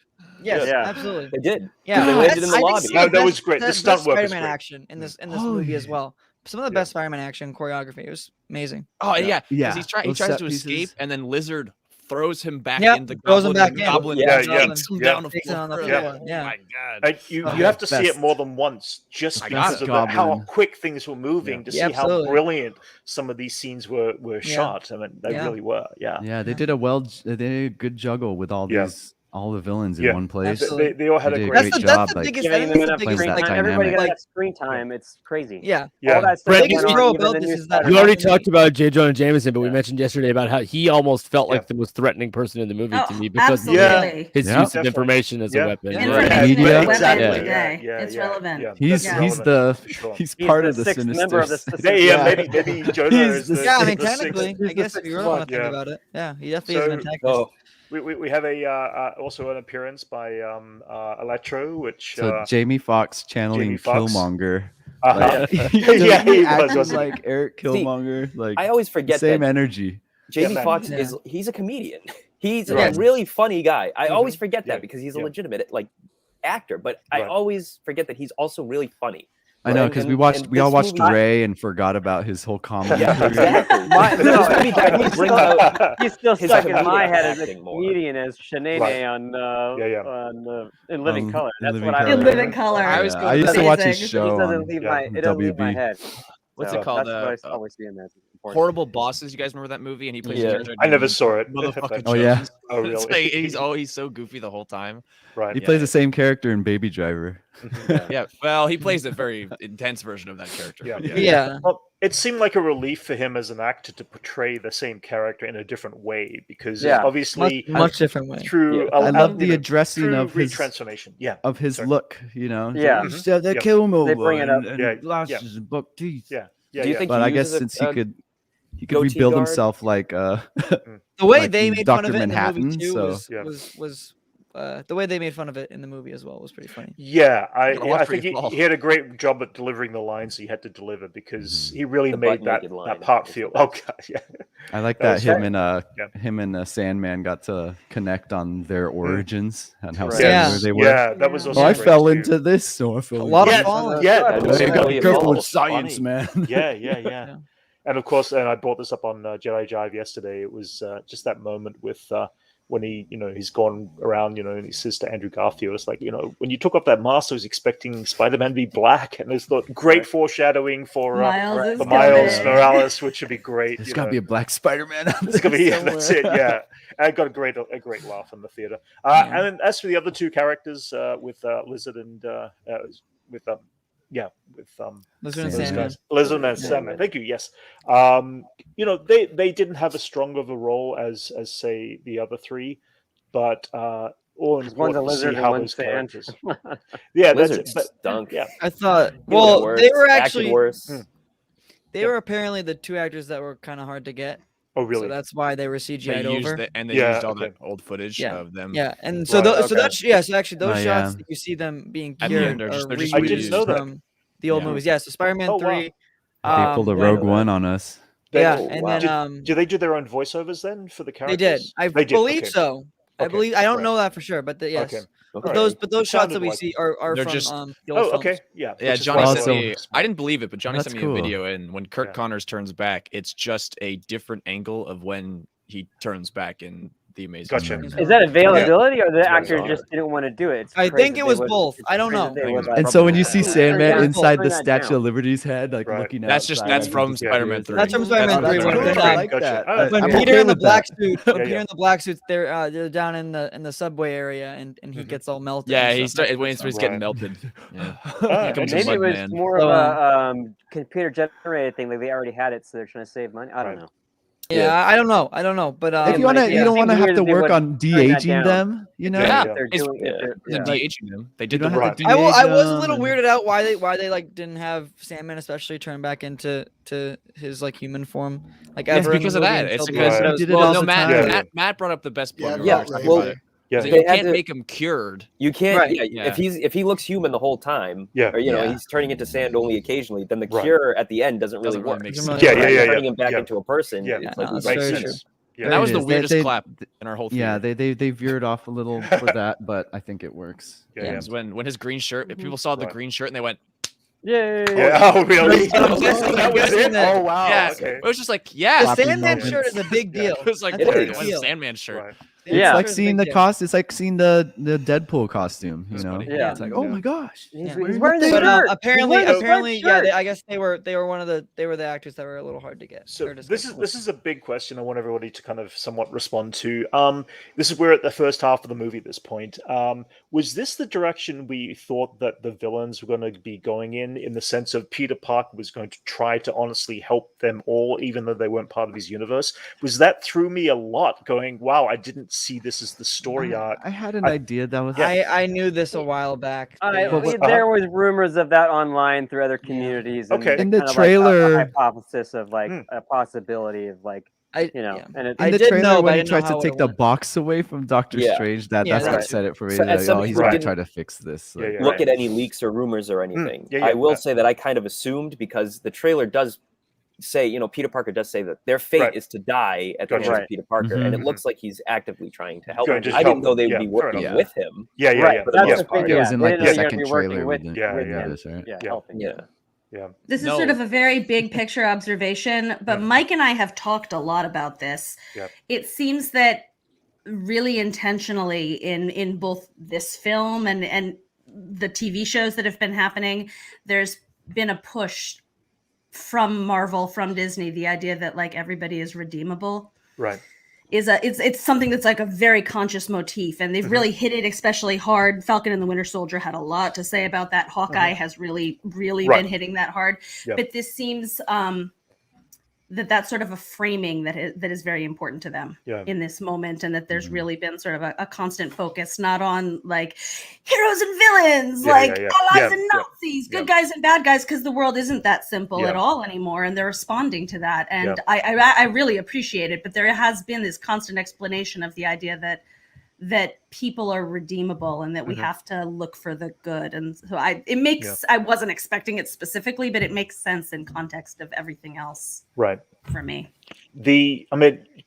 Yes, Yeah. absolutely. They did. Yeah, They landed in the I think lobby. some of No, the that was best- great. The the stunt best work was Spider-Man great. action in this Oh, movie yeah. as well. Some of the Yeah. best Spider-Man action choreography. It was amazing. Oh yeah, Yeah, He those tries set to pieces. escape, and then Lizard throws him back Yep, into throws him Goblin. back and in. Goblin Yeah, takes him down the Takes it on the floor. floor, yeah. Oh my God. And you Oh, have to see it best. more than once just I because got of how Goblin. quick things were moving to see Yeah, how absolutely. brilliant some of these scenes were shot. I mean, they Yeah. really were. Yeah. Yeah, they did a good juggle with all all the villains in Yeah. one place. Absolutely. They all had They a did a great great That's job, the like, biggest. Giving That's them the enough biggest Plays screen that time. Everybody dynamic. got Like- that screen time. It's crazy. Yeah. Yeah. All that stuff Brent, going biggest on, pro even about the this new is that You already Spider-Man. talked about J. Jonah Jameson, but we Yeah. mentioned yesterday about how he almost felt like Yeah. the most threatening person in the movie Oh, to me because of absolutely. his Yeah. use of information as a Yeah. weapon. Yeah. Information Media. is a weapon Exactly. today. Yeah, It's yeah, relevant. yeah. He's That's he's relevant, the for sure. he's He's part the of the sixth Sinister member of the Six. Sinister Yeah, Six. maybe Jonah He's is the- the Yeah, I mean, the sixth. technically, I the guess if sixth you really want to think one. about it, yeah, he definitely is an So- antagonist. Oh, We have a also an appearance by Electro, which So Jamie Foxx channeling Jamie Foxx. Killmonger. uh-huh. Like, Yeah, he was, acted wasn't he? like Eric Killmonger. Like I always forget same that energy. Jamie man. Foxx Yeah. he's a comedian. He's Right. a really funny guy. I always Mhm. forget that Yeah. because he's a Yeah. legitimate actor, but I Right. always forget that he's also really funny. I know Right? because And- we all and watched this movie- Ray and forgot about his whole comedy. Yeah, career. exactly. No, This movie definitely brings out He's still his stuck in my comedic head as a acting more. comedian as Shanae Right. on In In Living Color. That's Living what I Color. In remember. Living Color. I was Yeah, going I used to watch his Amazing. show It doesn't on leave yeah, my it doesn't leave my WB. head. What's So it called? That's what I always see him as. important. Horrible Bosses. You guys remember that movie? And he plays. Yeah. a character I never named saw it. Motherfucking Oh, yeah? Jones. Oh, It's really? like, he's so goofy the whole time. Right. He Yeah. plays the same character in Baby Driver. Yeah. Well, he plays a very intense version of that character. Yeah. but Yeah. Well, it seemed like a relief for him as an actor to portray the same character in a different way because Yeah. obviously Much different way. through Yeah. a- I love the you know, addressing through of his retransformation. Yeah. of his Sorry. look. You know. Yeah. He used to have that Yep. Killmonger They bring it up. and Yeah, glasses and buck teeth. Yeah. Yeah. Do you yeah. think But he I guess uses since a he could goatee rebuild guard? himself like The way like they in made fun Dr. of it in Manhattan, the movie too so- was, Yeah. was the way they made fun of it in the movie as well was pretty funny. Yeah, gotta watch I where think you he, fall. he had a great job at delivering the lines he had to deliver because he really The made butt-naked line that part is feel. the Oh best. god, yeah. I like That that was him and Sandman got to connect on their origins and how Right. similar they were. Yeah, that was also Oh, I great fell too. into this, so I fell A lot Yeah, of falling. yeah, Good. that into was You gotta really be careful cool. with science, man. Yeah. Yeah. And of course, and I brought this up on Jedi Jive yesterday. It was just that moment with when he's gone around, and he says to Andrew Garfield, it's like, when you took off that mask, I was expecting Spider-Man to be black, and there's the great foreshadowing for Miles is the Miles coming. Morales, which would be great. There's gotta be a black Spider-Man. It's gonna be that's it. Yeah, I got a great laugh in the theater. And then as for the other two characters, with Lizard and Lizard and Sandman. Sandman. Lizard and Sandman. Thank you. Yes. They didn't have as strong of a role as say the other three, but all One's a important to see lizard and how one's those sand. characters. Yeah, that's Lizard it. But stunk. yeah, I thought. He was Well, worse, they were acted actually worse. they were apparently the two actors that were kind of hard to get. oh really? So that's why they were They CGI'd used over. and they Yeah, used all okay. that old footage Yeah. of them. Yeah, and so Right, so okay. that's so actually those Oh, shots yeah. that you see them being At the cured end, they're are just- they're just reused I didn't know that. from the old Yeah. movies. Yeah, so Spider-Man Oh, wow. 3. They pulled a when- Rogue One on us. then do they do their own voiceovers then for the characters? They did. I believe okay. so. I believe. I don't know that for sure, but yes. Okay. But those shots that we see are from just, the old films. Okay, yeah. Johnny sent me. I didn't believe it, but Johnny sent me cool. a video, and when Kirk Connors turns back, it's just a different angle of when he turns back in The Amazing. Gotcha. Is that availability, or the actor just didn't want to do it? I think it was both. I don't know. And so when you see Sandman inside the Statue of Liberty's head, like looking at that's from Spider-Man 3. That's from Spider-Man 3. When Peter in the black suits, they're down in the subway area, and he gets all melted. Yeah, he's getting melted. Yeah. Maybe it was more of a computer generated thing. Like they already had it, so they're trying to save money. I don't know. Yeah, I don't know. But if you don't want to have to work on de-aging them, you know. De-aging them. They did the right. I was a little weirded out why they like didn't have Sandman especially turn back into his like human form. Like it's because of that. It's because Matt brought up the best point. Yeah, so you can't make him cured. You can't. Right. If he looks human the whole time, or he's turning into sand only occasionally, then the cure at the end doesn't really work. Turning him back into a person. That was the weirdest clap in our whole thing. Yeah, they veered off a little for that, but I think it works. When his green shirt, if people saw the green shirt and they went, yay! Yeah, oh really? That was it? Oh wow! Yeah, it was just like, the Sandman shirt is a big deal. It was like the Sandman shirt. It's like seeing the cost. It's like seeing the Deadpool costume. You know, it's like, oh my gosh, he's wearing the shirt. Apparently, I guess they were the actors that were a little hard to get. So this is a big question. I want everybody to kind of somewhat respond to. This is we're at the first half of the movie at this point. Was this the direction we thought that the villains were going to be going in the sense of Peter Parker was going to try to honestly help them all, even though they weren't part of his universe? Was that threw me a lot? Going, wow, I didn't see this as the story arc. I had an idea that was. I knew this a while back. There was rumors of that online through other communities. And in the trailer, a hypothesis of like a possibility of like. And in the trailer when he tries to take the box away from Doctor Strange, that's what said it for me. He's gonna try to fix this. Look at any leaks or rumors or anything. I will say that I kind of assumed because the trailer does say, Peter Parker does say that their fate is to die at the hands of Peter Parker, and it looks like he's actively trying to help him. I didn't know they would be working with him. But that's the thing. It was in like the second trailer with helping. Yeah. This is sort of a very big picture observation, but Mike and I have talked a lot about this. It seems that really intentionally in both this film and the TV shows that have been happening, there's been a push from Marvel, from Disney, the idea that like everybody is redeemable. Right. It's something that's like a very conscious motif, and they've really hit it especially hard. Falcon and the Winter Soldier had a lot to say about that. Hawkeye has really been hitting that hard. But this seems that's sort of a framing that is very important to them in this moment, and that there's really been sort of a constant focus not on like heroes and villains, allies and Nazis, good guys and bad guys, because the world isn't that simple at all anymore, and they're responding to that, and I really appreciate it. But there has been this constant explanation of the idea that people are redeemable and that we have to look for the good, and so I wasn't expecting it specifically, but it makes sense in context of everything else. Right. For me.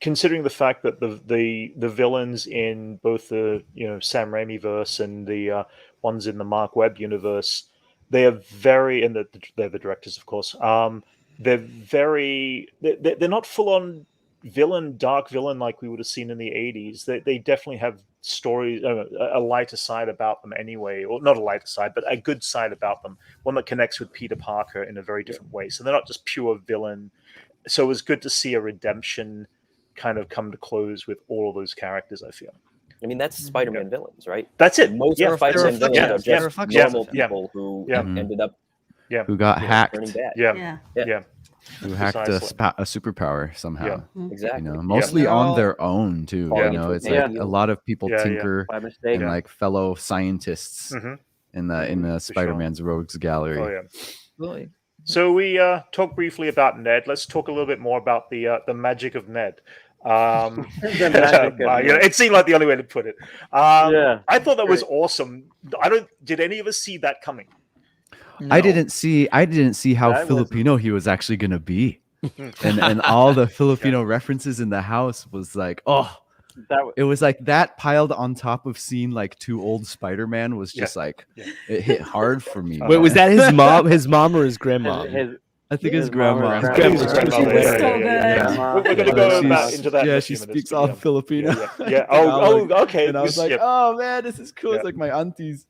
Considering the fact that the villains in both the Sam Raimi verse and the ones in the Mark Webb universe, they are very, and they're the directors, of course. They're not full on dark villain like we would have seen in the 80s. They definitely have stories, a lighter side about them anyway, or not a lighter side, but a good side about them, one that connects with Peter Parker in a very different way. So they're not just pure villain. So it was good to see a redemption kind of come to close with all of those characters, I feel. I mean, that's Spider-Man villains, right? That's it. Most Spider-Man villains are just normal people who ended up who got hacked. turning bad. Who hacked a superpower somehow. Exactly. Mostly on their own too. It's like a lot of people tinker by mistake, and like fellow scientists in the Spider-Man's Rogues Gallery. Oh yeah. So we talked briefly about Ned. Let's talk a little bit more about the magic of Ned. It seemed like the only way to put it. I thought that was awesome. Did any of us see that coming? No. I didn't see how Filipino he was actually going to be. and all the Filipino references in the house was like, it was like that piled on top of seeing like 2 old Spider-Man was just like it hit hard for me. Wait, was that his mom? His mom or his grandma? I think his grandma. We're gonna go into that. Yeah, she speaks all Filipino. Yeah. Oh, okay. And I was like, oh man, this is cool. It's like my aunties.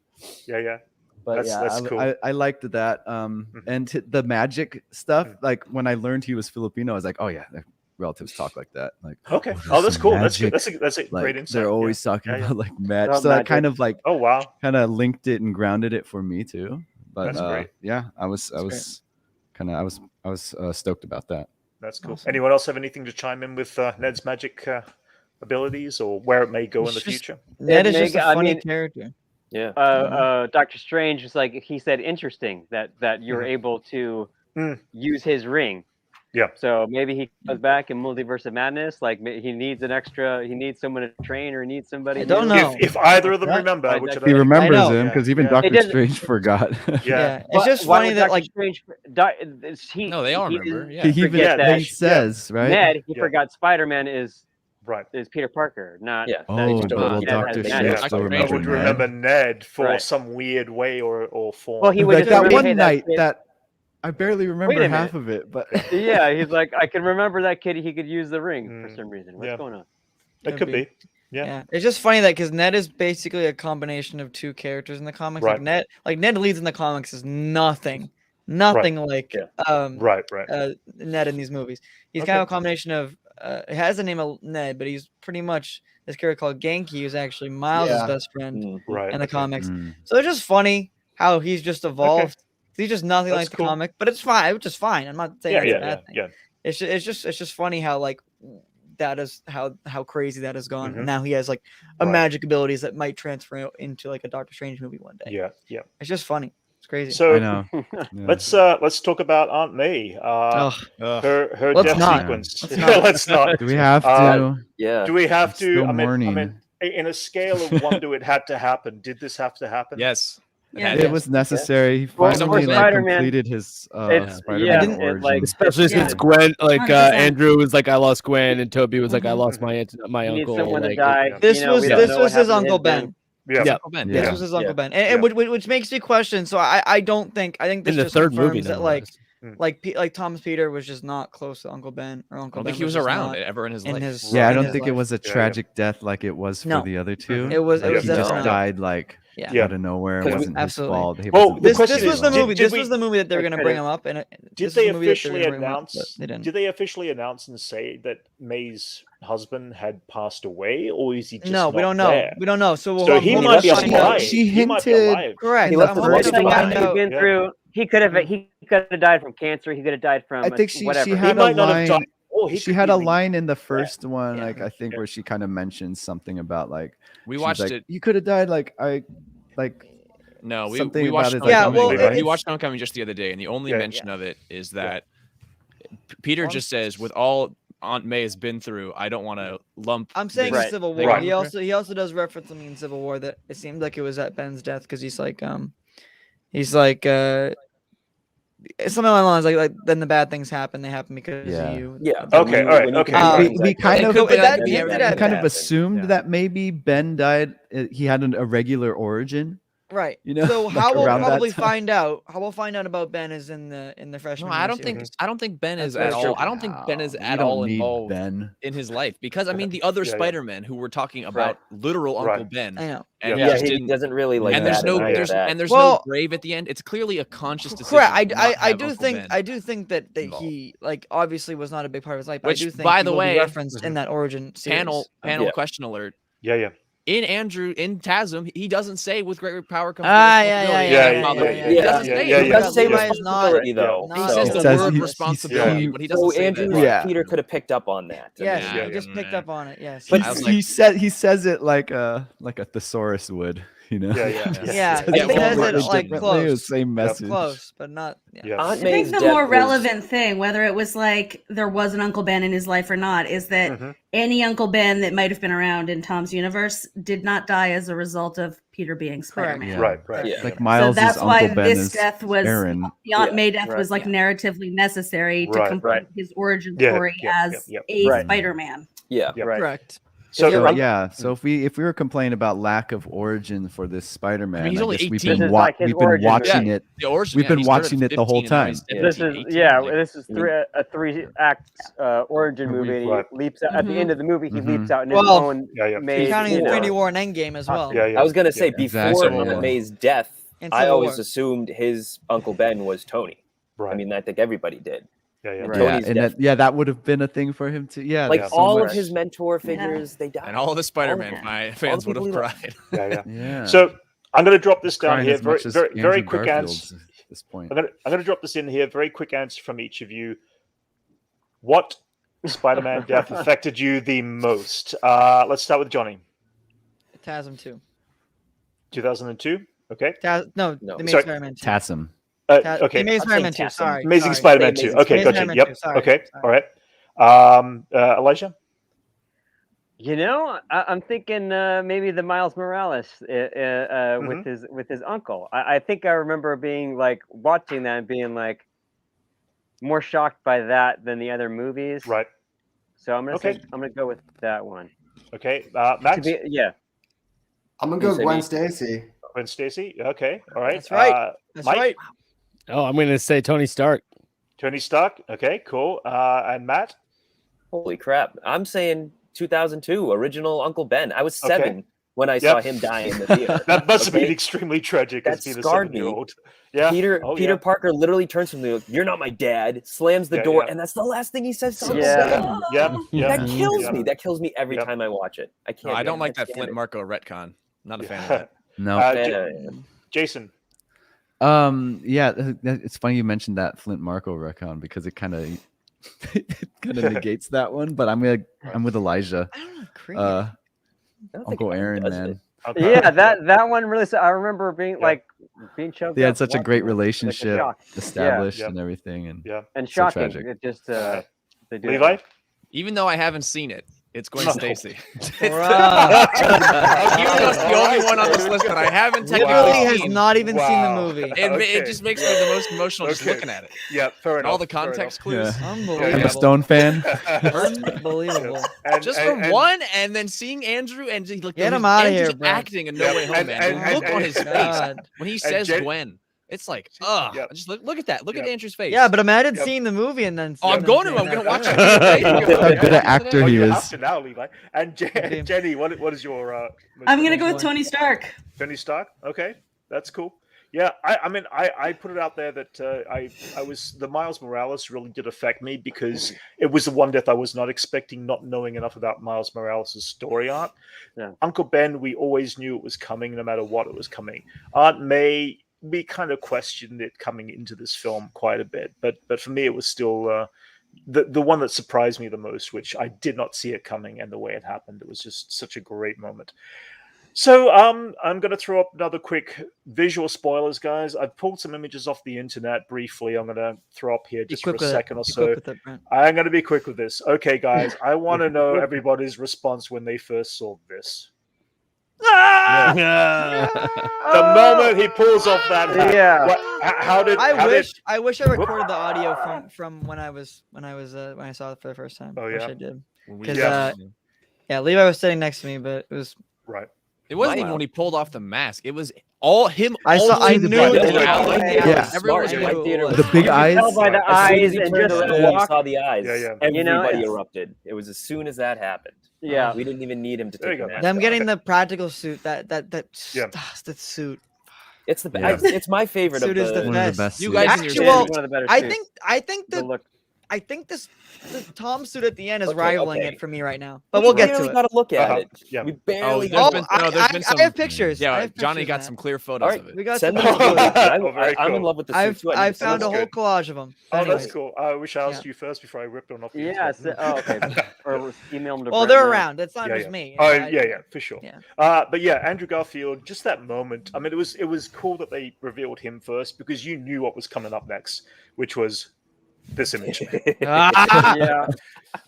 Yeah. But that's cool. I liked that. And the magic stuff. Like when I learned he was Filipino, I was like, oh yeah, their relatives talk like that. Like, okay, that's cool. Magic. That's a great insight. They're always talking about like magic. So that kind of like, oh wow, kind of linked it and grounded it for me too. But that's great. Yeah, I was stoked about that. That's cool. Awesome. Anyone else have anything to chime in with Ned's magic abilities or where it may go in the future? Ned is just a funny character. Yeah. Doctor Strange was like, he said interesting that you're able to use his ring. Yeah. So maybe he goes back in Multiverse of Madness. Like he needs someone to train, or needs somebody. I don't know if either of them remember. He remembers him because even Doctor Strange forgot. Yeah. It's just funny that like Strange, no, they all remember. He says right. Ned, he forgot Spider-Man is Peter Parker, not. Yeah. Doctor Strange still would remember Ned for some weird way or form. Well, he would like that one night that. I barely remember half of it, but yeah, he's like, I can remember that kid. He could use the ring for some reason. What's going on? It could be. Yeah. It's just funny that because Ned is basically a combination of 2 characters in the comics. Right. Like Ned leads in the comics is nothing like Ned in these movies. He's kind of a combination of he has the name of Ned, but he's pretty much this character called Genki, who's actually Miles' best friend in the comics. So it's just funny how he's just evolved. He's just nothing like the comic, but it's fine. It's just fine. I'm not saying it's a bad thing. It's just funny how like that is how crazy that has gone. And now he has like a magic abilities that might transfer into like a Doctor Strange movie one day. Yeah. It's just funny. It's crazy. So I know. let's talk about Aunt May. Her death sequence. Let's not. Do we have to? Yeah. Do we have to? I mean, in a scale of 1 to it had to happen. Did this have to happen? Yes. It was necessary. He finally completed his Spider-Man origin. Especially since Gwen, Andrew was like, I lost Gwen, and Toby was like, I lost my uncle. Someone to die. This was his Uncle Ben. Yeah. This was his Uncle Ben, and which makes me question. So I think this in the just 3rd movie that like Thomas Peter was just not close to Uncle Ben, or Uncle Ben. I don't think he was around ever in his life. I don't think it was a tragic death like it was for the other 2. It was. He just died out of nowhere. It wasn't his fault. This was the movie. This was the movie that they were going to bring him up. And did they officially announce? Did they officially announce and say that May's husband had passed away, or is he just no? We don't know. There? We don't know. So he might be alive. She hinted. Correct. He left the He's been through. He could have died from cancer. He could have died from. I think she whatever. had a line. She had a be line in the first one, like I think, where she kind of mentioned something about like we watched it. You could have died No, we something watched about Homecoming. We watched Homecoming just the other day, and the only mention of it is that Peter just says, with all Aunt May has been through, I don't want to lump. I'm saying in Civil War. He also does reference something in Civil War that it seemed like it was at Ben's death, because he's like something along the lines like then the bad things happen. They happen because of you. Yeah. Okay. All right. Okay. We kind of assumed Yeah. that maybe Ben died. He had a regular origin. Right. You know, so like how we'll around that probably time. find out. How we'll find out about Ben is in the freshman. No, I don't think Ben is at all. I don't think Ben is at all involved in his life, because I mean the other Spider-Man who were talking about literal Uncle Ben. I know. And he doesn't really like. And there's no grave at the end. It's clearly a conscious decision. Correct. I do think that he like obviously was not a big part of his life. But Which, I do think by the way, referenced in that origin series. Panel question alert. Yeah. In TASM, he doesn't say with great power comes responsibility. He doesn't say responsibility though. He says the word responsibility, but he doesn't say Andrew Peter could have picked up on that. Yes, he just picked up on it. Yes, but he says it like a thesaurus would. You know? Yeah, Yeah, it says it like The close. same message. Close, but not. Yeah. I think the more relevant thing, whether it was like there was an Uncle Ben in his life or not, is that any Uncle Ben that might have been around in Tom's universe did not die as a result of Peter being Spider-Man. Yeah. Right. Yeah. Like Miles' so that's Uncle why Ben this is death was Aaron. the Aunt May death was like narratively necessary to complete his origin story as a Spider-Man. Yeah. Correct. So so if we were complaining about lack of origin for this Spider-Man, I mean, he's only 18. we've been his origin watching movie. it. The origin, We've been he started watching at it the whole 15 and now time. he's This is 18, this is a 3-act origin movie. And he leaps out, at the end of the movie. He leaps out in his own. Counting Infinity War and Endgame as well. I was gonna say before Aunt May's death, And I Civil always War. assumed his Uncle Ben was Tony. I mean, I think everybody did. And Yeah, Tony's and death. that would have been a thing for him to. Yeah, Like there's so all much- of his mentor figures, they died. And all the Spider-Man fans would have cried. Yeah. So I'm going to drop this down Crying here. as much as Very Andrew quick Garfield's answer. at this point. I'm going to drop this in here. Very quick answer from each of you. What Spider-Man death affected you the most? Let's start with Johnny. TASM 2. 2002. Okay. No, the Amazing Sorry. Spider-Man 2. Tassum. Okay. Amazing Spider-Man 2. Sorry. Amazing Spider-Man 2. Okay, Amazing gotcha. Spider-Man Yep. 2, sorry. Okay. All right. Elijah. You know, I'm thinking maybe the Miles Morales with his uncle. I think I remember being like watching that and being like more shocked by that than the other movies. Right. So I'm gonna go with that one. Okay. Max. I'm gonna go with Gwen Stacy. Gwen Stacy. Okay. All right. That's right. That's Mike? right. Oh, I'm gonna say Tony Stark. Tony Stark. Okay. Cool. And Matt. Holy crap! I'm saying 2002 original Uncle Ben. I was 7 when I saw him die in the theater. That must have been extremely tragic. That as being a scarred me. 7-year-old. Yeah. Peter Parker literally turns to me like, "You're not my dad." Slams the door, and that's the last thing he says to Uncle Ben. That kills me. That kills me every time I watch it. I can't. No, I don't like that Flint Marko retcon. Not a fan of that. No. Jason. It's funny you mentioned that Flint Marko retcon because it kind of negates that one. But I'm with Elijah. I don't agree. Uncle Aaron, man. Okay. Yeah, that one really. I remember being being choked. They had up such a watching great it. relationship Like established and everything, and so shocking. tragic. It just they do Levi. Even though I haven't seen it, it's Gwen No. Stacy. Right. Even though it's the only one on this list that I haven't technically Literally has seen. not even seen the movie. It just makes me the most emotional just looking at it. Yeah, fair And enough. all the context clues. Unbelievable. I'm a Stone fan. Unbelievable. Just from one, and then seeing Andrew and look, Get him outta Andrew's here, Brent. acting in No Way Home, man. The look on his face God. when he says Gwen. It's like, just look at that. Look at Andrew's face. Yeah, but imagine seeing the movie and then. I'm going to watch it. How good an actor he You is. have to now, Levi. And Jenny, what is your? I'm gonna go with Tony Stark. Tony Stark. Okay, that's cool. Yeah, I mean, I put it out there that I was the Miles Morales really did affect me because it was the one death I was not expecting, not knowing enough about Miles Morales' story arc. Yeah. Uncle Ben, we always knew it was coming, no matter what it was coming. Aunt May, we kind of questioned it coming into this film quite a bit, but for me, it was still the one that surprised me the most, which I did not see it coming, and the way it happened, it was just such a great moment. So I'm going to throw up another quick visual spoilers, guys. I've pulled some images off the internet briefly. I'm going to throw up here just for a second or so. I'm going to be quick with this. Okay, guys, I want to know everybody's response when they first saw this. The moment he pulls off that hat. I wish I recorded the audio from when I saw it for the first time. Oh, I wish yeah? I did. Because Levi was sitting next to me, but it was right. It wasn't even when he pulled off the mask. It was all him. I knew the big eyes. Tell by the eyes and just walk. saw the eyes. Everybody it's- erupted. It was as soon as that happened. Yeah. We didn't even need him to There you take go. the mask them off. getting the practical suit. That suit. It's the Yeah. it's my favorite Suit of is the the One of the best. You suits. guys in Actually, your well, one of the better I suits. think The the look. I think the Tom suit at the end is rivaling it for me right now. But we'll We get to barely it. got to look at it. Yeah. We barely. there's I been some. have pictures. Yeah, I have Johnny pictures, got Matt. some clear photos All right, of it. We got send some them to me. photos. I'm in love with the suit too. I've to found a see whole it. collage of them. Oh, Anyways. that's cool. I wish I asked you first before I ripped one off. The Yeah. internet. Oh, okay. Or email them to. Well, Brent they're now. around. It's not Yeah, just yeah. me. Oh, yeah, for sure. Yeah. But yeah, Andrew Garfield, just that moment. I mean, it was cool that they revealed him first because you knew what was coming up next, which was this image. Yeah.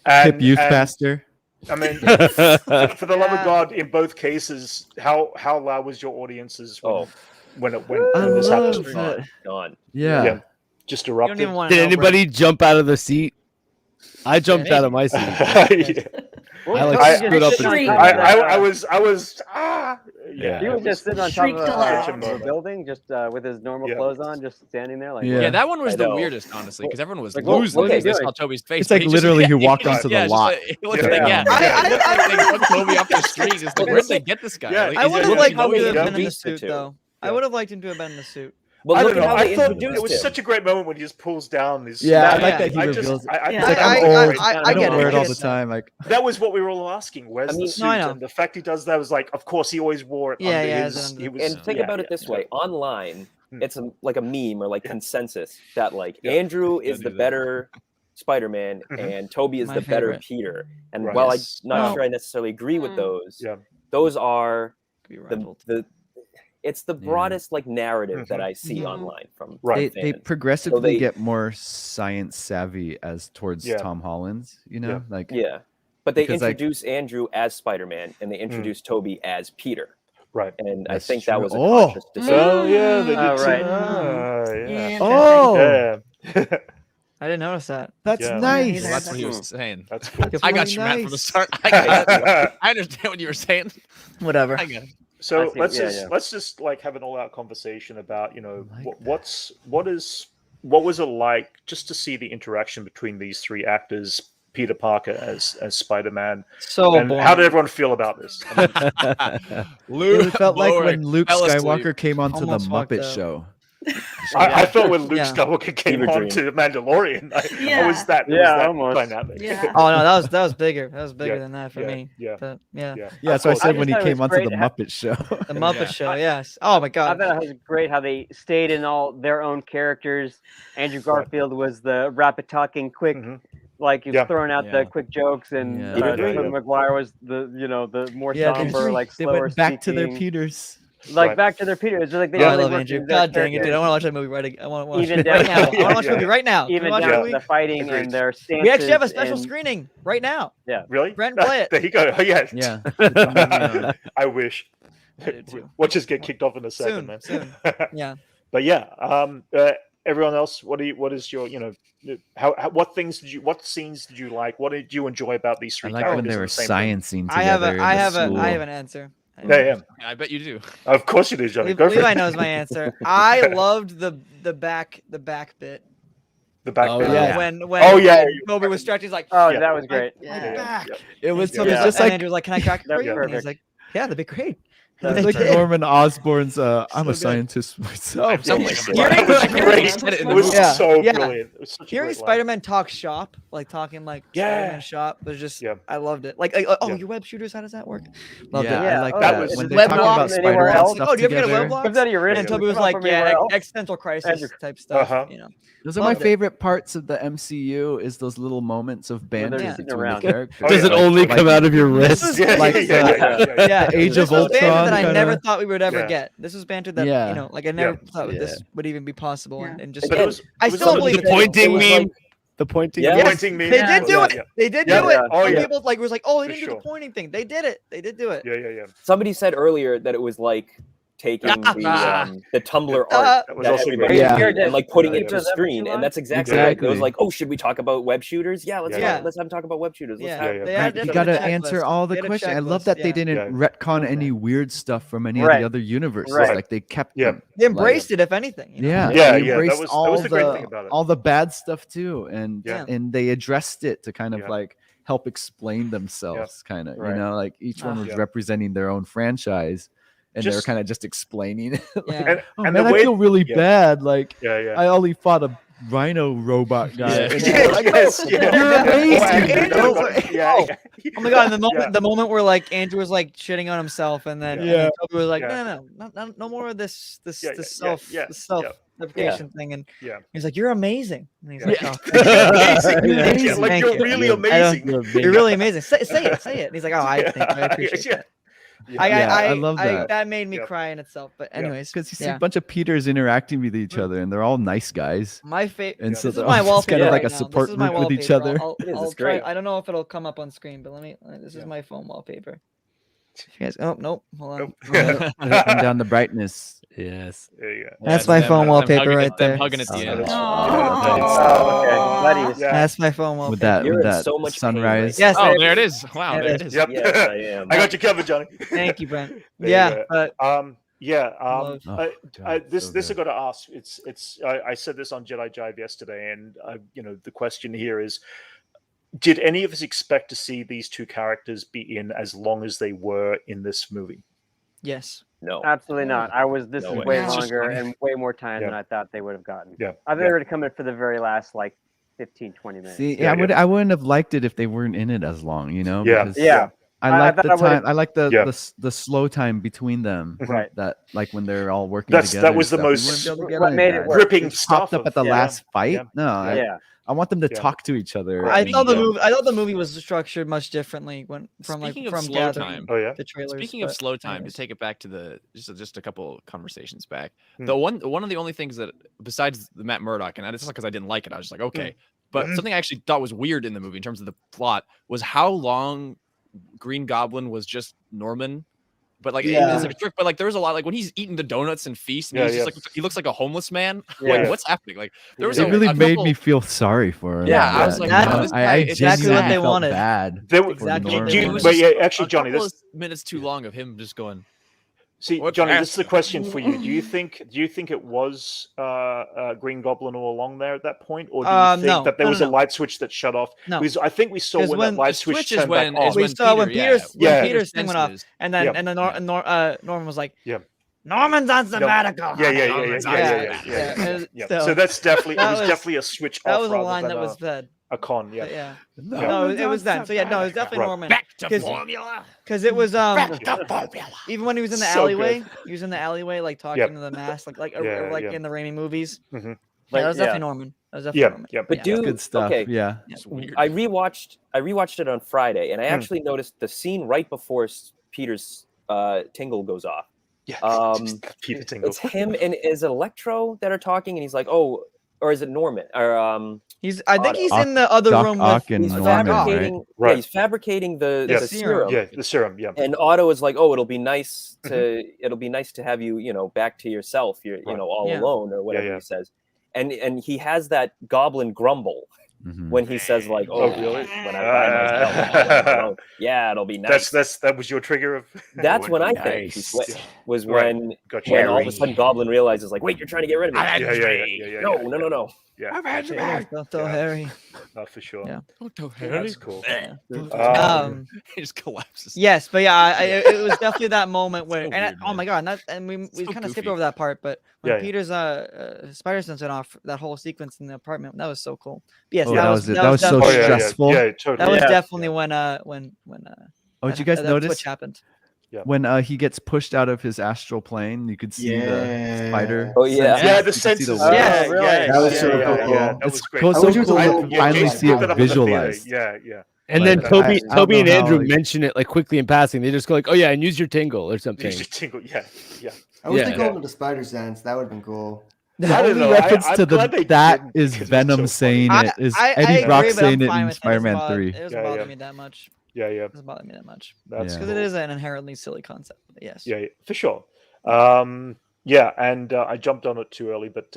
Hip youth pastor. I mean, for the love of God, in both cases, how loud was your audiences when this happened? Gone. Yeah. Just You erupted. don't even want to Did know, anybody jump out of the seat? I jumped out of my seat. I like stood up and I was He was just sitting on top of a building, just with his normal clothes on, just standing there. Like, Yeah, that one was I the know. weirdest, honestly, because everyone was Like, losing what are it. you They doing? saw Toby's face. It's but like he just- literally he walked just- onto the yeah, it's just lot. like- it looks like, yeah. They put Toby off the street. It's like, where'd they get this guy? Yeah, Like, I he's would just have like, liked him to have been in the introduced the suit, two. though. I would have liked him to have been in the suit. But I look don't at know. how they I thought introduced it was him. such a great moment when he just pulls down his. Yeah, I Yeah. like that he I reveals just, it. I, Yeah. It's like I- I'm I- old. I I get don't it, wear I it all get the it. time. Like that was what we were all asking. Where's the suit? No, I know. And the fact he does that was like, of course, he always wore it. Yeah, under yeah, his, under- he was, And think yeah, about yeah, it this yeah. way: online, it's like a meme or like consensus that like Yeah. Andrew is do the that. better Spider-Man Mhm. and Toby is My the better favorite. Peter. And Right. while I'm Yes. not No. sure I necessarily agree with those, Yeah. those are Be the rivaled. it's the broadest like narrative that I see Mhm. online from Right. they fans. progressively So they- get more science savvy as towards Yeah. Tom Holland's, you know, Yeah. like Yeah. But they Because, like- introduce Andrew as Spider-Man and they introduce Toby as Peter. Right. And I That's think that true. was a Oh. conscious decision. Oh yeah, they did Oh, too. right. Yeah. Oh, Yeah. I didn't notice that. that's Yeah. nice. Well, that's what he was saying. That's cool. It's I got really you, Matt, from the nice. start. I got it. I understand what you were saying. Whatever. I get it. So I see- let's just like have an all-out conversation about Like what was it like just to see the interaction between these three actors, Peter Parker as Spider-Man, So and boring. how did everyone feel about this? I mean, It felt like Blower when Luke fell asleep. Skywalker came onto the Almost fucked Muppet up. Show. I felt when Luke Yeah. Skywalker came Fever on dream. to Mandalorian, I Yeah. was that almost. dynamic. Yeah. Oh no, that was bigger. That was bigger Yeah, than that for yeah, me. yeah. But, yeah. Yeah. Yeah, so I Of course. said I when he just thought it came was onto the great Muppet Show. The Muppet Yeah. Show. Yes. Oh my I god. thought it was great how they stayed in all their own characters. Andrew Garfield was the rapid talking, quick, Mhm. like he's Yeah. throwing out Yeah. the quick jokes, and Yeah. Peter Tobey Maguire was the the more Yeah, they somber, like They slower went back to their speaking. Peters. Like Right. back to their Peter. It's just like they Oh, I really love worked Andrew. in their God dang it, dude! I characters. want to watch that movie right. I want to watch Even it right down- now. I want to watch Yeah. the movie right now. Can we Even watch down the to movie? the fighting Agreed. and their stances. We actually have a special and- screening right now. Really? Brent, play it. There you go. Oh, yeah. Yeah. I wish. I do too. Watch us get kicked off in a second, man. Soon. Yeah. But yeah, everyone else, what is your, what scenes did you like? What did you enjoy about these I three like characters? when they in were the same room? sciencing I have together. a. I in the have a. school. I have an answer. Yeah. I bet you do. Of course you do, Johnny. Go for Levi it. knows my answer. I loved the back bit. The back. Oh, bit. yeah. When Oh, yeah. Kobe was stretching, he's like, Oh, Yeah. that was great. my Yeah, back. yeah. It was, Yeah. it was Yeah. just And like Andrew's like, can I crack it for That's you? And he's perfect. like, yeah, that'd be great. That's That's like like, Norman Osborn's. I'm So a good. scientist myself. Something my like God. that. That was Hearing- great. It was Yeah. so Yeah. brilliant. It was such a hearing great line. Spider-Man talk shop, like talking like Yeah. Spider-Man shop, was just Yeah. I loved it. Like oh, Yeah. your web shooters, how does that work? Loved Yeah, it. I like oh, that. that was- When they web talk block about from anywhere Spider-Man else. stuff Oh, do you ever get a together. web block? Comes out of your wrist. And Toby Does was it come like, from anywhere yeah, else? existential crisis Andrew. type stuff. Uh-huh. Those are my Loved it. favorite parts of the MCU. Is those little moments of they're banter sitting between around. the characters. Oh, Does yeah. it only Like- come out of your This wrist? was Like, yeah, Age this of was banter Ultron that I kinda- never thought we would ever Yeah. get. This was banter that Yeah. like I never Yeah. thought Yeah. this would even be possible, Yeah. and just But it was, I it was still so- believe The it. pointing It was meme. like- The pointing. Yeah. meme. pointing me. They Yeah. did do Yeah, it. yeah. They did Yeah. do it. Oh, Some yeah. people like was like, oh, they For didn't do sure. the pointing thing. They did it. They did do it. Yeah. Somebody said earlier that it was like taking the Tumblr art That was that also everybody great. Yeah. did and like putting Yeah, it to yeah. the screen, and that's exactly, Exactly. It was like, oh, should we talk about web shooters? Yeah, let's Yeah. let's have talk about web shooters. Let's Yeah, have, yeah. they Right, had You a got to checklist. answer all the They had a questions. I love checklist, that yeah. they didn't retcon any weird stuff from any of Right. the other universes. Right. Like they kept Yeah. them. They embraced it, if anything. You know? Yeah, Yeah, they yeah, that embraced was all the great thing about it. all the bad stuff too, and Yeah. and they addressed it to kind of Yeah. like help explain themselves, kind of Right. you know, like each one was Yeah. representing their own franchise, and they were Just- kind of just explaining. Like, Yeah. And, oh and man, the I way, feel really yeah. bad. Like yeah. I only fought a rhino robot guy. You're amazing. Yeah. Oh my god! The moment where like Andrew was like shitting on himself, and then Toby was like, no more of this self-deprecation thing, and he's like, you're amazing. And he's like, oh, amazing. Like you're really amazing. You're really amazing. Say it. And he's like, oh, I appreciate that. I love that. That made me cry in itself. But anyways, because you see a bunch of Peters interacting with each other, and they're all nice guys. My favorite. And so this is my wallpaper. Kind of like right a support group with each other. I'll try. I don't know if it'll come up on screen, but this is my phone wallpaper. You guys, nope. Hold on. Turn down the brightness. Yes. There you go. That's my phone wallpaper right there. Hugging at the end. That's my phone wallpaper. With that so much sunrise. Yes. Oh, there it is. Wow, there it is. Yep. Yes, I am. I got you covered, Johnny. Thank you, Brent. This so I got to ask. I said this on Jedi Jive yesterday, and the question here is, did any of us expect to see these two characters be in as long as they were in this movie? Yes. No, absolutely not. This is way longer and way more time than I thought they would have gotten. I thought they were to come in for the very last 15, 20 minutes. See, I wouldn't have liked it if they weren't in it as long, because, I like the time. I like the slow time between them. Right. That like when they're all working together. That was the most what made it gripping stuff. Popped up at the last fight. Yeah. No. I want them to talk to each other. I thought the movie was structured much differently from slow time. The trailers. Speaking of slow time, to take it back to just a couple conversations back, one of the only things that besides the Matt Murdock, and it's not because I didn't like it, I was just like, okay, but something I actually thought was weird in the movie in terms of the plot was how long Green Goblin was just Norman. But it's like a trick. But there was a lot when he's eating the donuts and feast, and he's just he looks like a homeless man. What's happening? There was it really made me feel sorry for him. Yeah, I was like, I exactly what they wanted. Bad. Actually, Johnny, this minutes too long of him just going. See, Johnny, this is the question for you. Do you think it was Green Goblin all along there at that point, or do you think that there was a light switch that shut off? No, because I think we saw when that light switch turned back on. We saw when Peter's thing went off, and then Norman was like, Norman's on sabbatical. Yeah. So that's definitely a switch off. That was a line that was fed. A con, No, it was then. So it was definitely Norman. Back to formula. Because it was even when he was in the alleyway, like talking to the mask, like in the Raimi movies. Mm-hmm. That was definitely Norman. That was definitely Norman. But good stuff. Okay. Yeah. I rewatched it on Friday, and I actually noticed the scene right before Peter's tingle goes off. Peter tingle. It's him and is it Electro that are talking, and he's like, "Oh," or is it Norman? Or I think he's in the other room with he's fabricating. Right? Yeah, he's fabricating the serum. Yeah, the serum. Yeah. And Otto is like, "Oh, it'll be nice to have you, back to yourself. You're, all alone," or whatever he says. And he has that goblin grumble when he says like, "Oh, really? When I find myself, it'll be nice." That was your trigger of. That's when I think he switched. Was when all of a sudden Goblin realizes like, "Wait, you're trying to get rid of me." No. Yeah. Don't tell Harry. For sure. Yeah. Don't tell Harry. That's cool. He just collapses. Yes, but it was definitely that moment where, oh my god, we kind of skipped over that part, but when Peter's spider sense went off, that whole sequence in the apartment, that was so cool. But yes, that was so stressful. Yeah, totally. That was definitely when did you guys notice what happened? Yeah. When he gets pushed out of his astral plane, you could see the spider. Oh yeah, the senses. That was so cool. Yeah, that was great. So cool to finally see it visualized. Yeah. And then Toby and Andrew mention it like quickly in passing. They just go like, "Oh yeah, and use your tingle or something." Use your tingle. Yeah. I wish they called it the spider sense. That would have been cool. The only reference to that is Venom saying it, is Eddie Brock saying it in Spider-Man 3. It doesn't bother me that much. It doesn't bother me that much. That's because it is an inherently silly concept. Yes. Yeah, for sure. And I jumped on it too early, but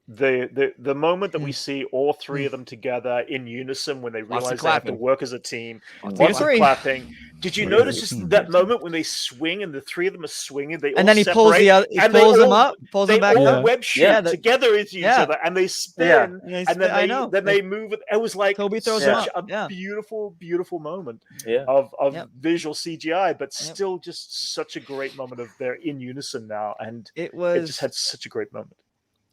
the moment that we see all three of them together in unison when they realize they have to work as a team, lots of clapping. Did you notice just that moment when they swing and the three of them are swinging? And then he pulls them up, pulls them back. They all web shoot together into each other, and they spin, and then they move. It was like Toby throws such a beautiful, beautiful moment of visual CGI, but still just such a great moment of they're in unison now, and it just had such a great moment.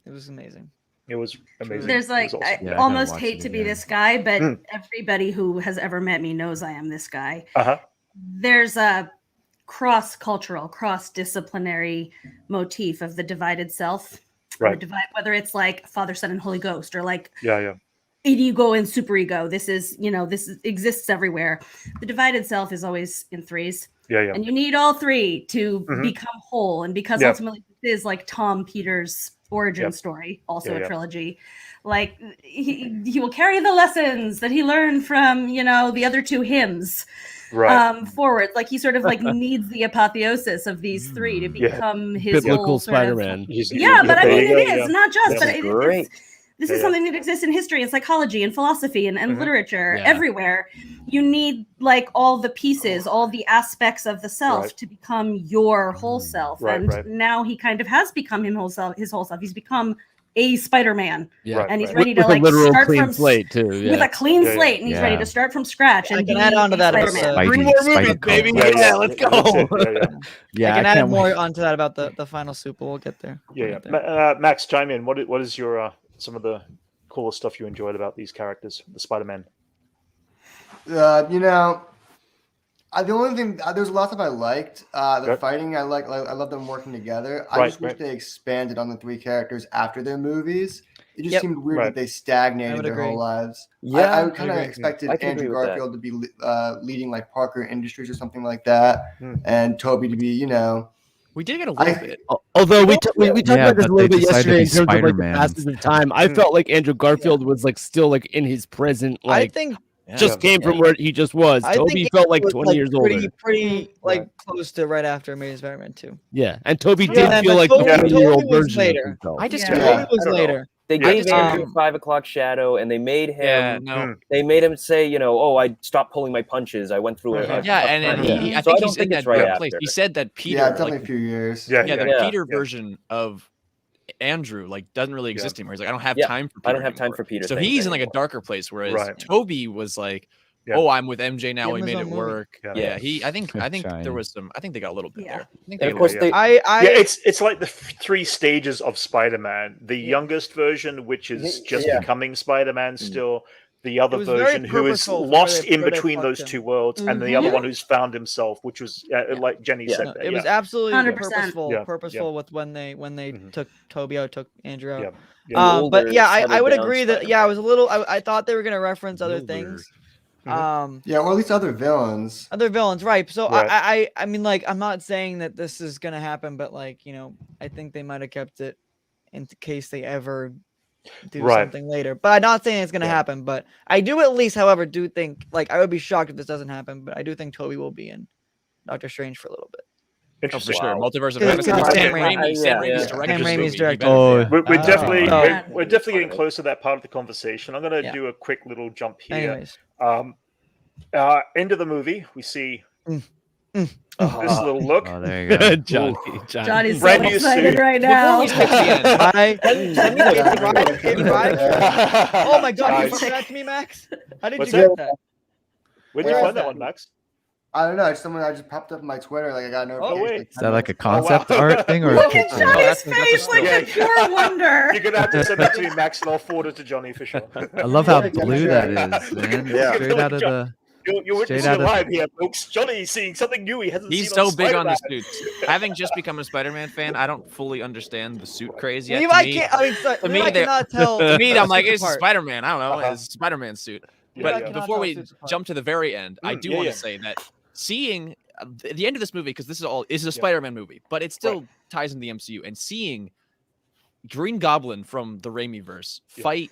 It was amazing. It was amazing. There's like, awesome. I almost hate to be this guy, but everybody who has ever met me knows I am this guy. There's a cross-cultural, cross-disciplinary motif of the divided self. Right. Whether it's like Father, Son, and Holy Ghost, or like ego and superego. This exists everywhere. The divided self is always in threes. And you need all three to become whole. And because ultimately this is like Tom Peters' origin story, also a trilogy. Like he will carry the lessons that he learned from, the other two hymns forward. Like he sort of like needs the apotheosis of these three to become his biblical whole Spider-Man. But I mean it is not just, but this is something that exists in history and psychology and philosophy and literature everywhere. You need like all the pieces, all the aspects of the self to become your whole self. Now he kind of has become his whole self. He's become a Spider-Man, and he's ready to like start from slate too, with a clean slate, and he's ready to start from scratch. And I can add on to that. Three more movies, baby! Yeah, let's go. I can add more onto that about the final soup, but we'll get there. Max, chime in. What is your some of the coolest stuff you enjoyed about these characters, the Spider-Man? The only thing, there's a lot of stuff I liked. The fighting, I love them working together. I just wish they expanded on the three characters after their movies. It just seemed weird that they stagnated their whole lives. I kind of expected Andrew Garfield to be leading like Parker Industries or something like that, and Toby to be, We did get a little bit. Although we talked about this a little bit yesterday in terms of like the passage of time. I felt like Andrew Garfield was like still like in his present. Like, I think just came from where he just was. Toby felt like 20 years older. Pretty like close to right after Amazing Spider-Man 2. Yeah, and Toby did feel like the 20-year-old version. Later. I just Toby was later. They gave Andrew 5 o'clock shadow, and they made him. They made him say, I stopped pulling my punches. I went through it. I think he's in that right place. He said that Peter. Yeah, it's only a few years. The Peter version of Andrew like doesn't really exist anymore. He's like, I don't have time for Peter. I don't have time for Peter. So he's in like a darker place, whereas Toby was like, I'm with MJ now. We made it work. I think there was some. I think they got a little bit there. And of course, it's like the three stages of Spider-Man. The youngest version, which is just becoming Spider-Man still. The other version who is lost in between those two worlds, and the other one who's found himself, which was like Jenny said. It was absolutely 100%. purposeful with when they took Toby out, took Andrew out. But I would agree that I was a little. I thought they were going to reference other things. Or at least other villains. Right? So I mean, like, I'm not saying that this is going to happen, but like, I think they might have kept it in case they ever do something later, but I'm not saying it's going to happen. But I do at least, however, do think like I would be shocked if this doesn't happen. But I do think Toby will be in Doctor Strange for a little bit. Interesting. For sure. Multiverse of Madness. Sam Raimi's director. We're definitely getting close to that part of the conversation. I'm going to do a quick little jump here. Anyways. End of the movie, we see this little look. Oh, there you go. Johnny's so excited right now. Oh my God! You sent that to me, Max. How did you get that? Where'd you find that one, Max? I don't know. It's someone I just popped up on my Twitter. Like I got no. Wait. Is that like a concept art thing or a picture? Johnny's face like a pure wonder. You're gonna have to send that to me, Max, and I'll forward it to Johnny for sure. I love how blue that is, man. Straight out of the. You're witnessing live here, folks. Johnny's seeing something new he hasn't seen. He's so big on the suits. Having just become a Spider-Man fan, I don't fully understand the suit craze yet. I cannot tell. To me, I'm like, it's Spider-Man. I don't know. It's a Spider-Man suit. But before we jump to the very end, I do want to say that seeing the end of this movie, because this is a Spider-Man movie, but it still ties in the MCU, and seeing Green Goblin from the Raimi-verse fight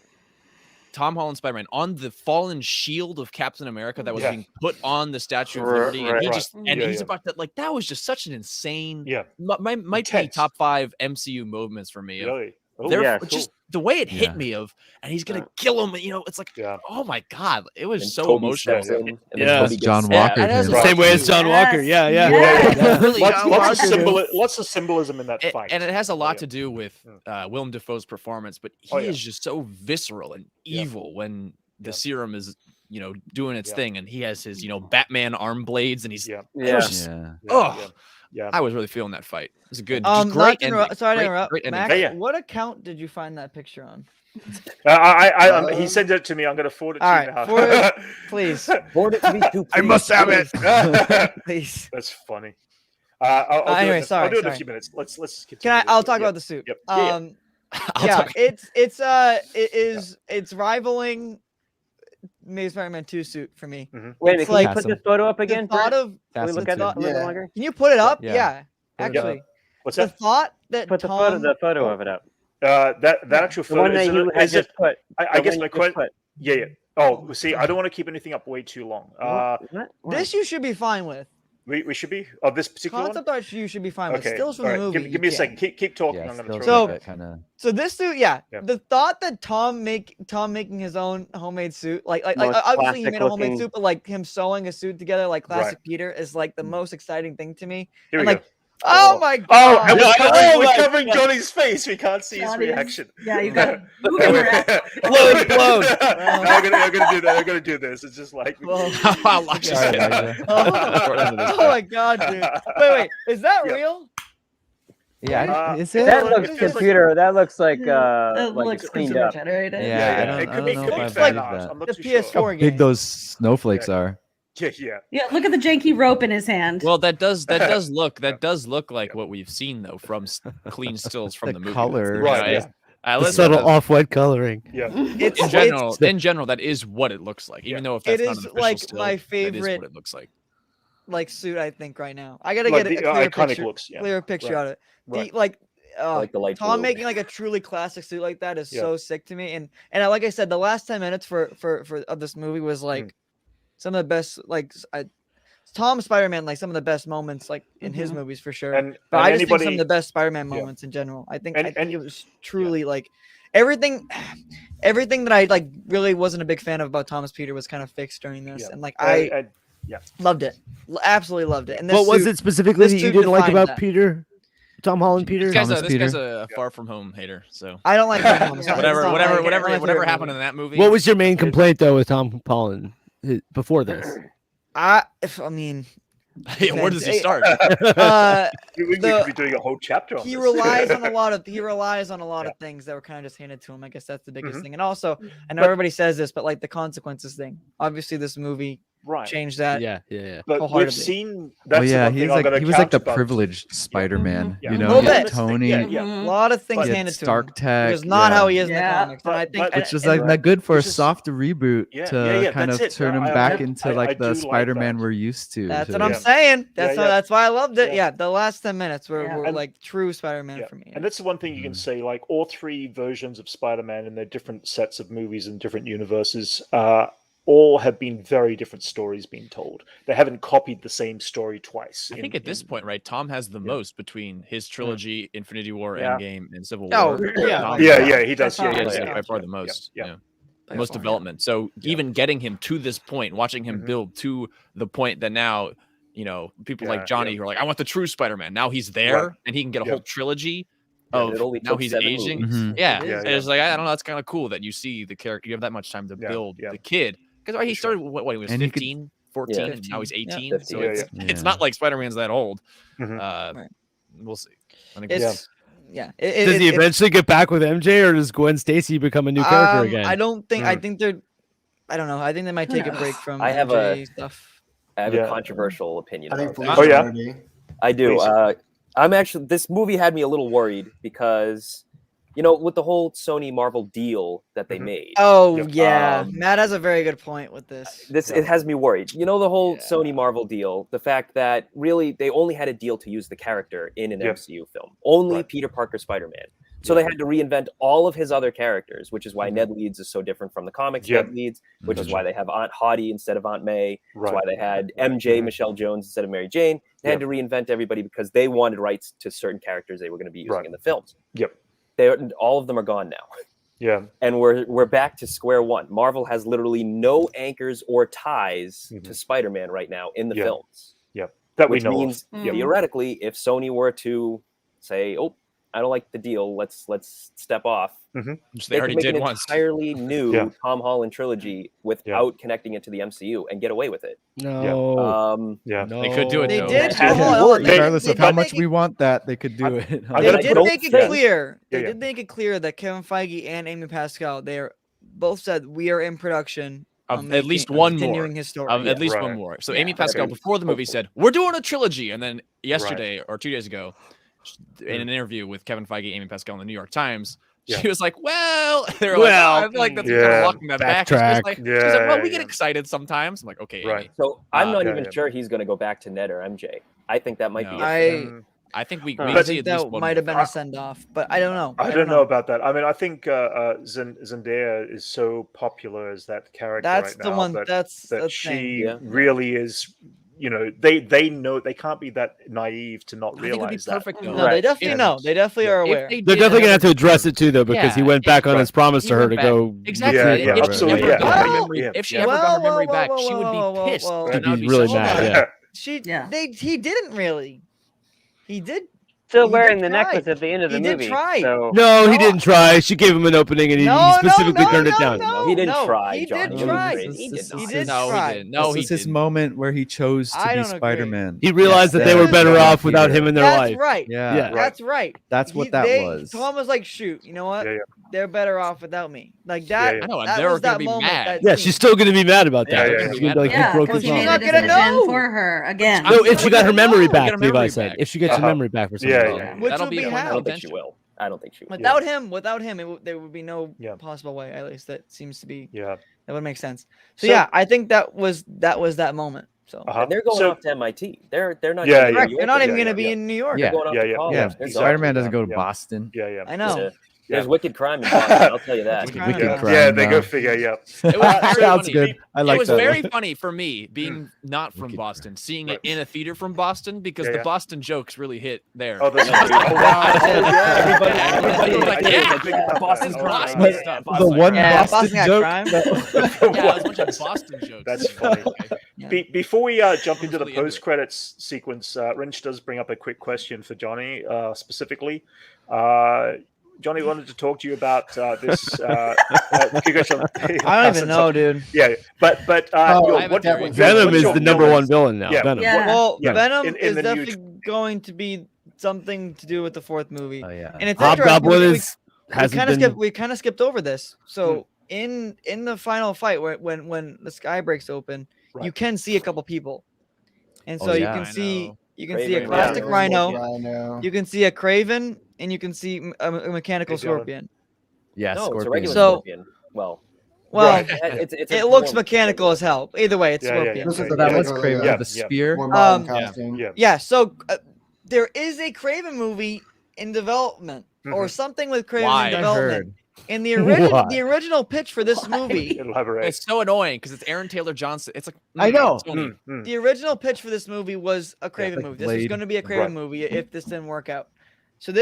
Tom Holland Spider-Man on the fallen shield of Captain America that was being put on the Statue of Liberty, and he's about to that was just such an insane, might be top 5 MCU moments for me. Really? Just the way it hit me and he's gonna kill him. It's like, oh my God, it was so emotional. John Walker. The same way as John Walker. Really, lots of symbolism in that fight, and it has a lot to do with Willem Dafoe's performance. But he is just so visceral and evil when the serum is doing its thing, and he has his Batman arm blades, and he's I was really feeling that fight. It was a good, not great to ending. sorry to interrupt. Great ending. Max, what account did you find that picture on? He sent it to me. I'm going to forward it to you now. Forward it, please. Forward it to me too. I must have it. Please. That's funny. Anyway, I'll do it in a few minutes. Let's continue. Can I? I'll talk about the suit. Yep. It's rivaling Amazing Spider-Man 2 suit for me. Wait a minute, can you put this photo up again? Can we look at it a little longer? Can you put it up? Yeah. Actually. What's that? The thought that put the photo of it up. That actual photo. The one that you had just put. I guess my question. Yeah. Oh, see, I don't want to keep anything up way too long. This you should be fine with. We should be? Oh, this particular concept art you should be fine with. Okay. Stills from the movie. Give me a second. Keep talking. Yeah, I'm gonna throw so this suit, the thought that Tom making his own homemade suit, like obviously he made a homemade suit, but like him sewing a suit together like classic Peter is like the most exciting thing to me. Here we go. Oh my god! Oh, and we're covering Johnny's face. We can't see his reaction. Yeah, you got Load. I'm gonna do this. It's just like oh my god, dude! Wait, is that real? Yeah, is it? That looks computer. That looks like looks cleaned up. generated. Yeah, I don't know if I believe that. The PS4 How game. big those snowflakes are. Yeah, look at the janky rope in his hand. Well, that does look like what we've seen though from clean stills from the movie. Color, right? The subtle off-white coloring. Yeah. In general, that is what it looks like. Even though if that's not an official like still, my favorite, that is what it looks like. Suit I think right now. I gotta get a clear picture of it. The light Tom making like a truly classic suit like that is so sick to me. And like I said, the last 10 minutes of this movie was like some of the best, Tom Spider-Man, like some of the best moments, like in his movies for sure. But I just think some of the best Spider-Man moments in general. I think it was truly like everything that I like really wasn't a big fan of about Thomas Peter was kind of fixed during this, and like I loved it, absolutely loved it. And what was it specifically that you didn't like about Peter? Tom Holland Peter. This guy's a Far From Home hater. So I don't like whatever happened in that movie. What was your main complaint though with Tom Holland before this? Where does he start? We could be doing a whole chapter on he this. relies on a lot of things that were kind of just handed to him. I guess that's the biggest thing. And also, I know everybody says this, but like the consequences thing. Obviously, this movie changed that. Yeah. But we've seen. He was like the privileged Spider-Man. You know, Tony. A lot of things handed to him. Stark Tech. It was not how he is in the comics. And I think which is like not good for a soft reboot to kind of turn him back into like the Spider-Man we're used to. That's what I'm saying. That's why I loved it. Yeah, the last 10 minutes were like true Spider-Man for me. And that's the one thing you can say. Like all three versions of Spider-Man in their different sets of movies and different universes. All have been very different stories being told. They haven't copied the same story twice. I think at this point, right, Tom has the most between his trilogy, Infinity War, Endgame, and Civil War. He does. By far the most. Most development. So even getting him to this point, watching him build to the point that now, people like Johnny who are like, I want the true Spider-Man. Now he's there, and he can get a whole trilogy. Now he's aging. It's like, I don't know. That's kind of cool that you see the character. You have that much time to build the kid. Because he started when he was 15, 14, and now he's 18. 15, so it's not like Spider-Man's that old. We'll see. I think does he eventually get back with MJ, or does Gwen Stacy become a new character again? I don't think. I think they're. I don't know. I think they might take a break from stuff. I have a controversial opinion. I do. I'm actually. This movie had me a little worried because, with the whole Sony Marvel deal that they made. Oh yeah, Matt has a very good point with this. It has me worried. The whole Sony Marvel deal, the fact that really they only had a deal to use the character in an MCU film, only Peter Parker Spider-Man. So they had to reinvent all of his other characters, which is why Ned Leeds is so different from the comics. Ned Leeds, which is why they have Aunt Hottie instead of Aunt May. That's why they had MJ Michelle Jones instead of Mary Jane. They had to reinvent everybody because they wanted rights to certain characters they were going to be using in the films. All of them are gone now. And we're back to square one. Marvel has literally no anchors or ties to Spider-Man right now in the films. That which we know means theoretically, if Sony were to say, I don't like the deal. Let's step off. Which they already could make did an once. entirely new Tom Holland trilogy without connecting it to the MCU and get away with it. No. No. They could do it. They though. did. Regardless of how much we want that, they could do it. They did make it clear. They did make it clear that Kevin Feige and Amy Pascal, they are both said we are in production of at least one more. Continuing his story. Of at least one more. So Amy Pascal before the movie said, "We're doing a trilogy," and then yesterday or 2 days ago, in an interview with Kevin Feige, Amy Pascal in the New York Times, she was like, "Well," they were like, "I feel like that's kind of walking that back." She's like, "Well, we get excited sometimes." I'm like, "Okay, Amy." So I'm not even sure he's going to go back to Ned or MJ. I think that might be. I think we see that might have been a send off, but I don't know. I don't know about that. I mean, I think Zendaya is so popular as that character. That's right the now one. that, That's that she really is. You know, they know they can't be that naive to not realize that. No, they definitely know. They definitely are aware. They're definitely gonna have to address it too, though, because he went back on his promise to her to go. Exactly. Absolutely. If she ever got her memory back, she would be pissed. She'd be really mad. He didn't really. He did. Still wearing the necklace at the end of the movie. He did try. So. No, he didn't try. She gave him an opening, and he specifically turned it down. No, he didn't try. He John. did try. He did try. No, this is his moment where he chose to be Spider-Man. He realized that they were better off without him in their life. That's right. Yeah, that's right. That's what that was. Tom was like, "Shoot, you know what? They're better off without me." Like that. I know, and that they were was gonna that be moment. mad. That she's still gonna be mad about that. He made a decision for her again. No, if she got her memory back, Levi said. If she gets her memory back for something. Which would be how? I don't think she will. Without him, there would be no possible way. At least that seems to be. Yeah. That would make sense. So yeah, I think that was that moment. So and they're going off to MIT. They're not. They're not even going to be in New York. They're going off to college. Spider-Man doesn't go to Boston. I know. There's wicked crime in Boston. I'll tell you that. Wicked crime. Yeah, they go figure. It was sounds good. I like that. It was very funny for me being not from Boston, seeing it in a theater from Boston because the Boston jokes really hit there. Oh, that's everybody was like, Boston's crime. The one Boston joke. It was a bunch of Boston jokes. That's funny. Before we jump into the post-credits sequence, Wrench does bring up a quick question for Johnny specifically. Johnny wanted to talk to you about this. I don't even know, dude. Yeah, but Venom is the number one villain now. Yeah. Venom. Well, Venom is definitely going to be something to do with the fourth movie. Oh yeah. And it's Hobgoblin we kind of skipped over this. So in the final fight, when the sky breaks open, you can see a couple people, and so you can see a plastic rhino, you can see a Kraven, and you can see a mechanical scorpion. Yeah, no, Scorpion. It's a regular scorpion. Well, it looks mechanical as hell. Either way, it's Scorpion. That was Kraven. The spear. Yeah. So there is a Kraven movie in development, or something with Kraven in development. And the original pitch for this movie, it's so annoying because it's Aaron Taylor Johnson. It's like I know. The original pitch for this movie was a Kraven movie. This was going to be a Kraven movie if this didn't work out. So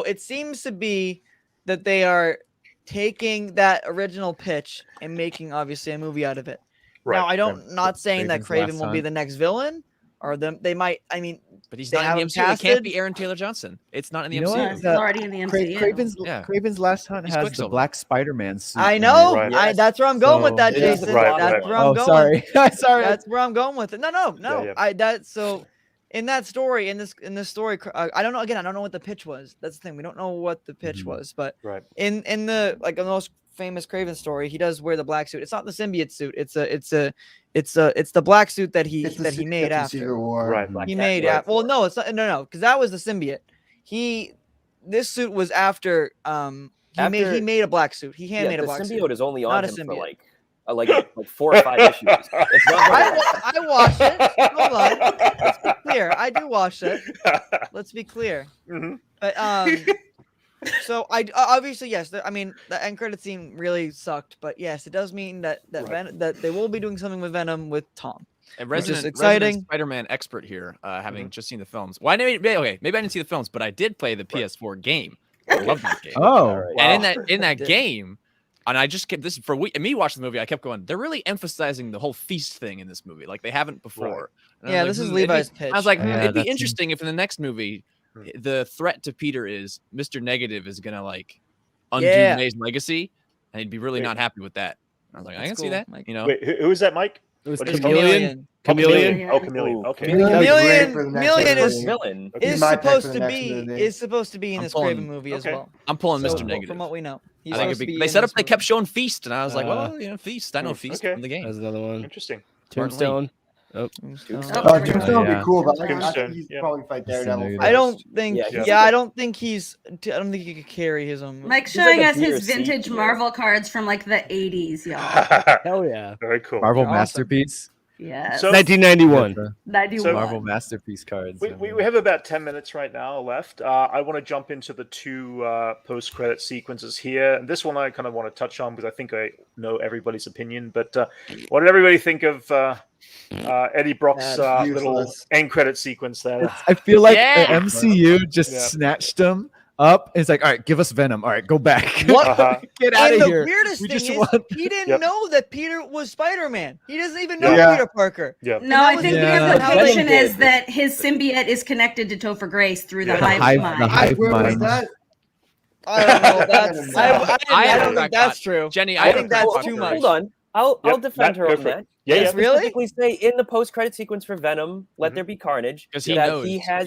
it seems to be that they are taking that original pitch and making obviously a movie out of it. Now not saying that Kraven will be the next villain, or they might. I mean, but he's not in the MCU. It can't be Aaron Taylor Johnson. It's not in the MCU. He's already in the MCU. Craven's Last Hunt has the black Spider-Man suit. I know. That's where I'm going with that, Jason. That's where I'm going. Sorry. That's where I'm going with it. No. In that story, in this story, I don't know. Again, I don't know what the pitch was. That's the thing. We don't know what the pitch was. But in the most famous Kraven story, he does wear the black suit. It's not the symbiote suit. It's the black suit that he made after. He made after. Well, no, it's not. No, because that was the symbiote. This suit was after. He made a black suit. He made a black suit. The symbiote is only on him for like 4 or 5 issues. It's not I watched it. Hold on. Let's be clear. I do watch it. Let's be clear. But so I obviously yes. I mean the end credit scene really sucked, but yes, it does mean that that they will be doing something with Venom with Tom. And resident Spider-Man expert here, having just seen the films. Well, maybe I didn't see the films, but I did play the PS4 game. I love that game. And in that game. And I just kept this for me watching the movie. I kept going. They're really emphasizing the whole feast thing in this movie, like they haven't before. This is Levi's pitch. I was like, it'd be interesting if in the next movie the threat to Peter is Mr. Negative is gonna like undo May's legacy, and he'd be really not happy with that. I was like, I can see that. Mike. You know, wait, who is that, Mike? It was Chameleon. Chameleon. Oh, Chameleon. Okay. Chameleon is villain. Is supposed to be in this Craven movie as well. I'm pulling Mr. Negative from what we know. I think it'd be, they kept showing Feast, and I was like, well, you know, Feast. I know Feast from the game. There's another one. Interesting. Tombstone. Tombstone would be cool, but I think he's probably fight Daredevil. I don't think. I don't think he's. I don't think he could carry his own. Mike's showing us his vintage Marvel cards from like the 80s, y'all. Hell yeah! Very cool. Marvel masterpiece. Yeah. So, 1991. 91. So Marvel masterpiece cards. We have about 10 minutes right now left. I want to jump into the two post-credit sequences here. And this one I kind of want to touch on because I think I know everybody's opinion. But what did everybody think of Eddie Brock's little end credit sequence there? I feel like the MCU just snatched him up. It's like, all right, give us Venom. All right, go back. What? Get out of the here. The weirdest thing is he didn't know that Peter was Spider-Man. He doesn't even know Peter Parker. Yeah. No, I think the implication is that his symbiote is connected to Topher Grace through the hive mind. The hive mind. I don't know. I don't think that's true. Jenny, I think that's too much. Hold on. I'll defend her on that. Yeah, really? Specifically say in the post-credit sequence for Venom, let there be carnage. Because he knows. He has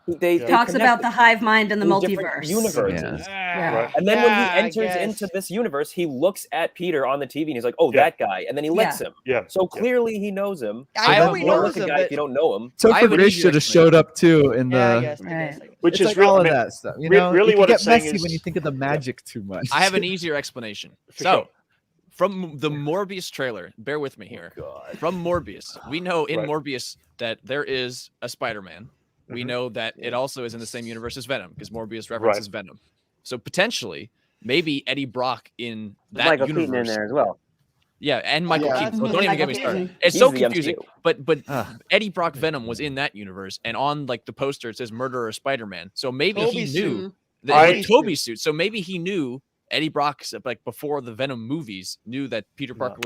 They talks about the hive mind and the multiverse universes. And then when he enters into this universe, he looks at Peter on the TV and he's like, "Oh, that guy," and then he licks him. So clearly he knows him. I know he knows him, guy if you don't know him. Topher Grace should have showed up too in the. Which is like all of that stuff. You know, really, what it's saying is when you think of the magic too much. I have an easier explanation. From the Morbius trailer, bear with me here. From Morbius, we know in Morbius that there is a Spider-Man. We know that it also is in the same universe as Venom because Morbius references Venom. So potentially, maybe Eddie Brock in that Michael universe. Keaton in there as well. Yeah, and Michael Keaton. So don't even get me started. It's so confusing. But Eddie Brock Venom was in that universe, and on like the poster it says Murderer Spider-Man. So maybe he knew that Toby's suit. So maybe he knew Eddie Brock, like before the Venom movies, knew that Peter Parker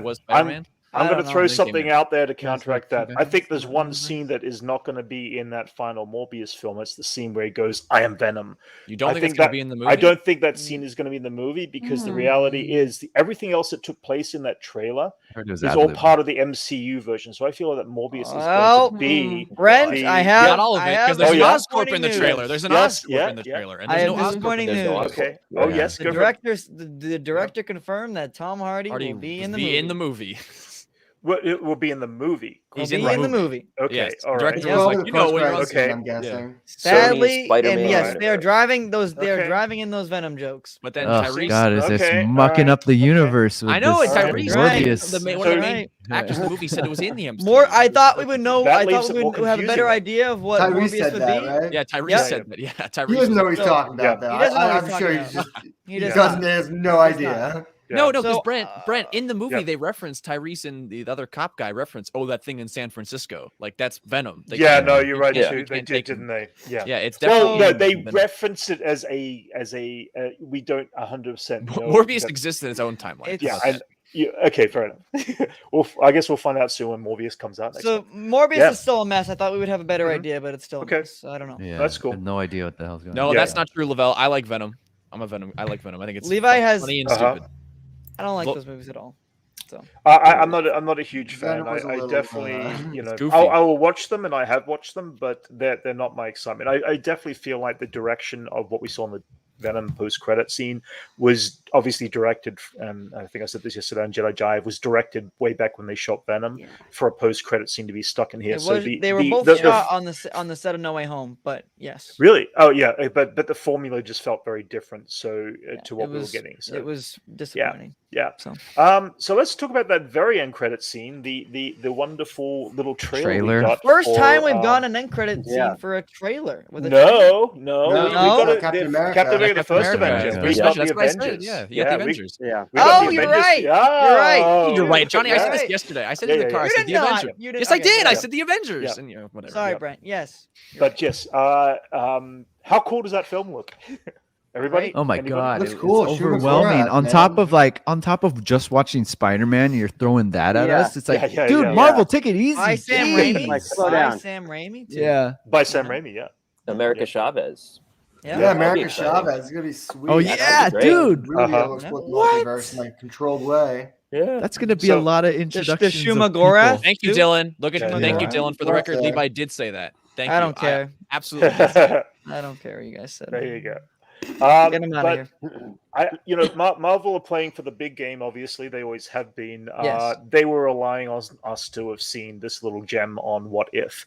was Spider-Man. I'm going to throw something out there to counteract that. I think there's one scene that is not going to be in that final Morbius film. It's the scene where he goes, "I am Venom." You don't think it's going to be in the movie? I don't think that scene is going to be in the movie because the reality is everything else that took place in that trailer is all part of the MCU version. So I feel that Morbius is going to be Brent. I have not all of it because there's an Oscorp in the trailer. There's an Oscorp in the trailer, and there's no disappointing news. Okay. Oh yes, the director confirmed that Tom Hardy will be in the movie. Well, it will be in the movie. He's in the movie. Okay, all right. Like, okay, I'm guessing. Sadly, and yes, they are driving those. They are driving in those Venom jokes. But then Tyrese, God, is this mucking up the universe? With I know, and Tyrese, Morbius. one of the main actors in the movie, said it was in the MCU. I thought we would know. I thought we would have a better idea of what Morbius would be. Right? Yeah, Tyrese said that. Yeah, Tyrese. He doesn't know what he's talking about. Though. I'm sure he has no idea. Yeah. No, because Brent, in the movie they reference Tyrese and the other cop guy reference, that thing in San Francisco, like that's Venom. You're right too. They did, didn't they? Yeah, it's definitely. They reference it as a we don't 100% know. Morbius exists in its own timeline. Okay, fair enough. I guess we'll find out soon when Morbius comes out. Morbius is still a mess. I thought we would have a better idea, but it's still a mess. I don't know. Yeah, that's cool. I have no idea what the hell's going on. No, that's not true, Lavelle. I like Venom. I'm a Venom. I like Venom. I think it's Levi has funny and stupid. I don't like those movies at all. So I'm not a huge fan. I definitely I will watch them and I have watched them, but they're not my excitement. I definitely feel like the direction of what we saw in the Venom post-credit scene was obviously directed, and I think I said this yesterday on Jedi Jive, was directed way back when they shot Venom for a post-credit scene to be stuck in here. They were both shot on the set of No Way Home, but yes. Really? Oh yeah, but the formula just felt very different. So to what we were getting, so it was disappointing. Yeah. So let's talk about that very end credit scene, the wonderful little trailer. We got First time we've gotten an end credit scene for a trailer with a no. We got Captain America. The first Avengers. We got the Avengers. Yeah, you got the Avengers. You're right. You're right, Johnny. I said this yesterday. I said in the car. I said the Avengers. Yes, I did. I said the Avengers. And whatever. Sorry, Brent. Yes. But yes. How cool does that film look? Everybody? Oh my Anybody? god, That's it's cool. Shoot overwhelming. McGrath, On top of just watching Spider-Man, you're throwing that at Yeah. us. It's like, Yeah, dude, yeah. Marvel, take it easy. By Sam Jeez. Raimi. Like, slow By down. Sam Raimi. Too. Yeah. By Sam Raimi, yeah. America Chavez. Yeah. Yeah, That'd be America exciting. Chavez. It's gonna be sweet. Oh that'd yeah, be great. dude. Really Uh-huh. able to explore the What? multiverse in like a controlled way. Yeah. That's gonna be So- a lot of The introductions. Shuma of Gorath. people. Thank you, Too? Dylan. Look at Yeah, thank you, yeah. Dylan. For the Right record, there. Levi did say that. Thank you. I don't care. Absolutely. There I don't care what you guys said. you go. Get him out but of here. Marvel are playing for the big game. Obviously, they always have been. Yes. They were relying on us to have seen this little gem on What If,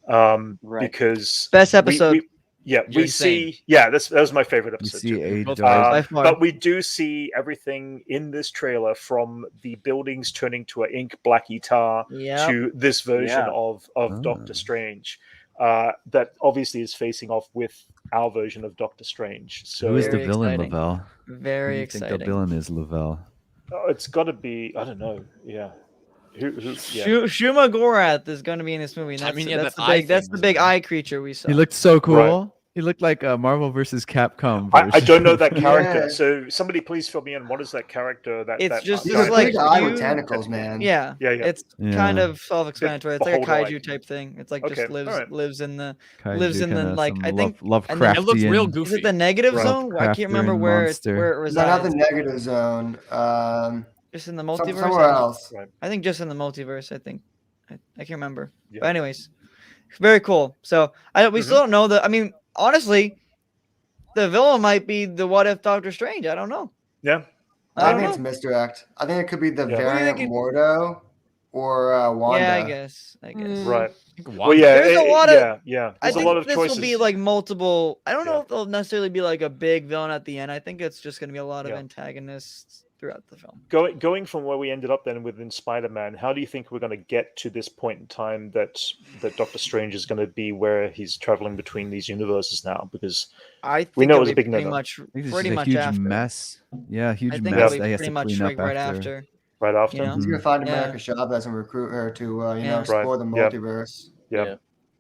Right. because Best episode. we You're insane. see. Yeah, that was my favorite You episode. see too. a Both dog. By far. But we do see everything in this trailer, from the buildings turning to an ink blacky tar Yep. to this version Yeah. of Ah. Doctor Strange, that obviously is facing off with our version of Doctor Strange. So Who is the Very villain, exciting. Lavelle? Very Who do you think exciting. the villain is, Lavelle? it's got to be, I don't know. Yeah. Who yeah. Shuma Gorath is going to be in this movie. And I that's, mean, yeah, that's that the big. eye That's thing the is big nice. eye creature we saw. He looked so cool. Right. He looked like a Marvel versus Capcom. I version. don't know that character. Yeah. So somebody please fill me in. What is that character? It's that just- He's It's a like big eye you- with tentacles, man. Yeah. Yeah. It's Yeah. kind of self-explanatory. It's The like a whole kaiju eye. type thing. It's like Okay, just lives alright. lives in the Kaiju, lives in the, kinda like, some I think- Lovecraftian. It looks real is goofy. it the negative Right. zone? I can't remember Lovecraftian where monster. it It's not the resides. negative zone. Just in the multiverse. Somewhere else. I think just in the multiverse. I think I can't remember. Yeah. But anyways, very cool. So we still don't know the. I mean, honestly, the villain might be the What If Doctor Strange. I don't know. Yeah. I I don't think know. it's misdirect. I think it could be the Yeah. variant thinking? Mordo or Wanda. Yeah, I guess. Right. Well, Well, yeah. There's a lot of- yeah. I There's a think lot of this choices. will be like multiple. I don't know Yeah. if it'll necessarily be like a big villain at the end. I think it's just going to be a lot of Yeah. antagonists throughout the film. Going from where we ended up then within Spider-Man, how do you think we're going to get to this point in time that Doctor Strange is going to be where he's traveling between these universes now? Because I think We know it'll it was a be big pretty no-no. much I think it's pretty just a much huge after. mess. Yeah, huge I think mess it'll that be he has pretty to much clean up right after. after. right after, You know? He's gonna find Yeah. America Chavez and recruit her to Yeah. explore the Right. multiverse. yeah.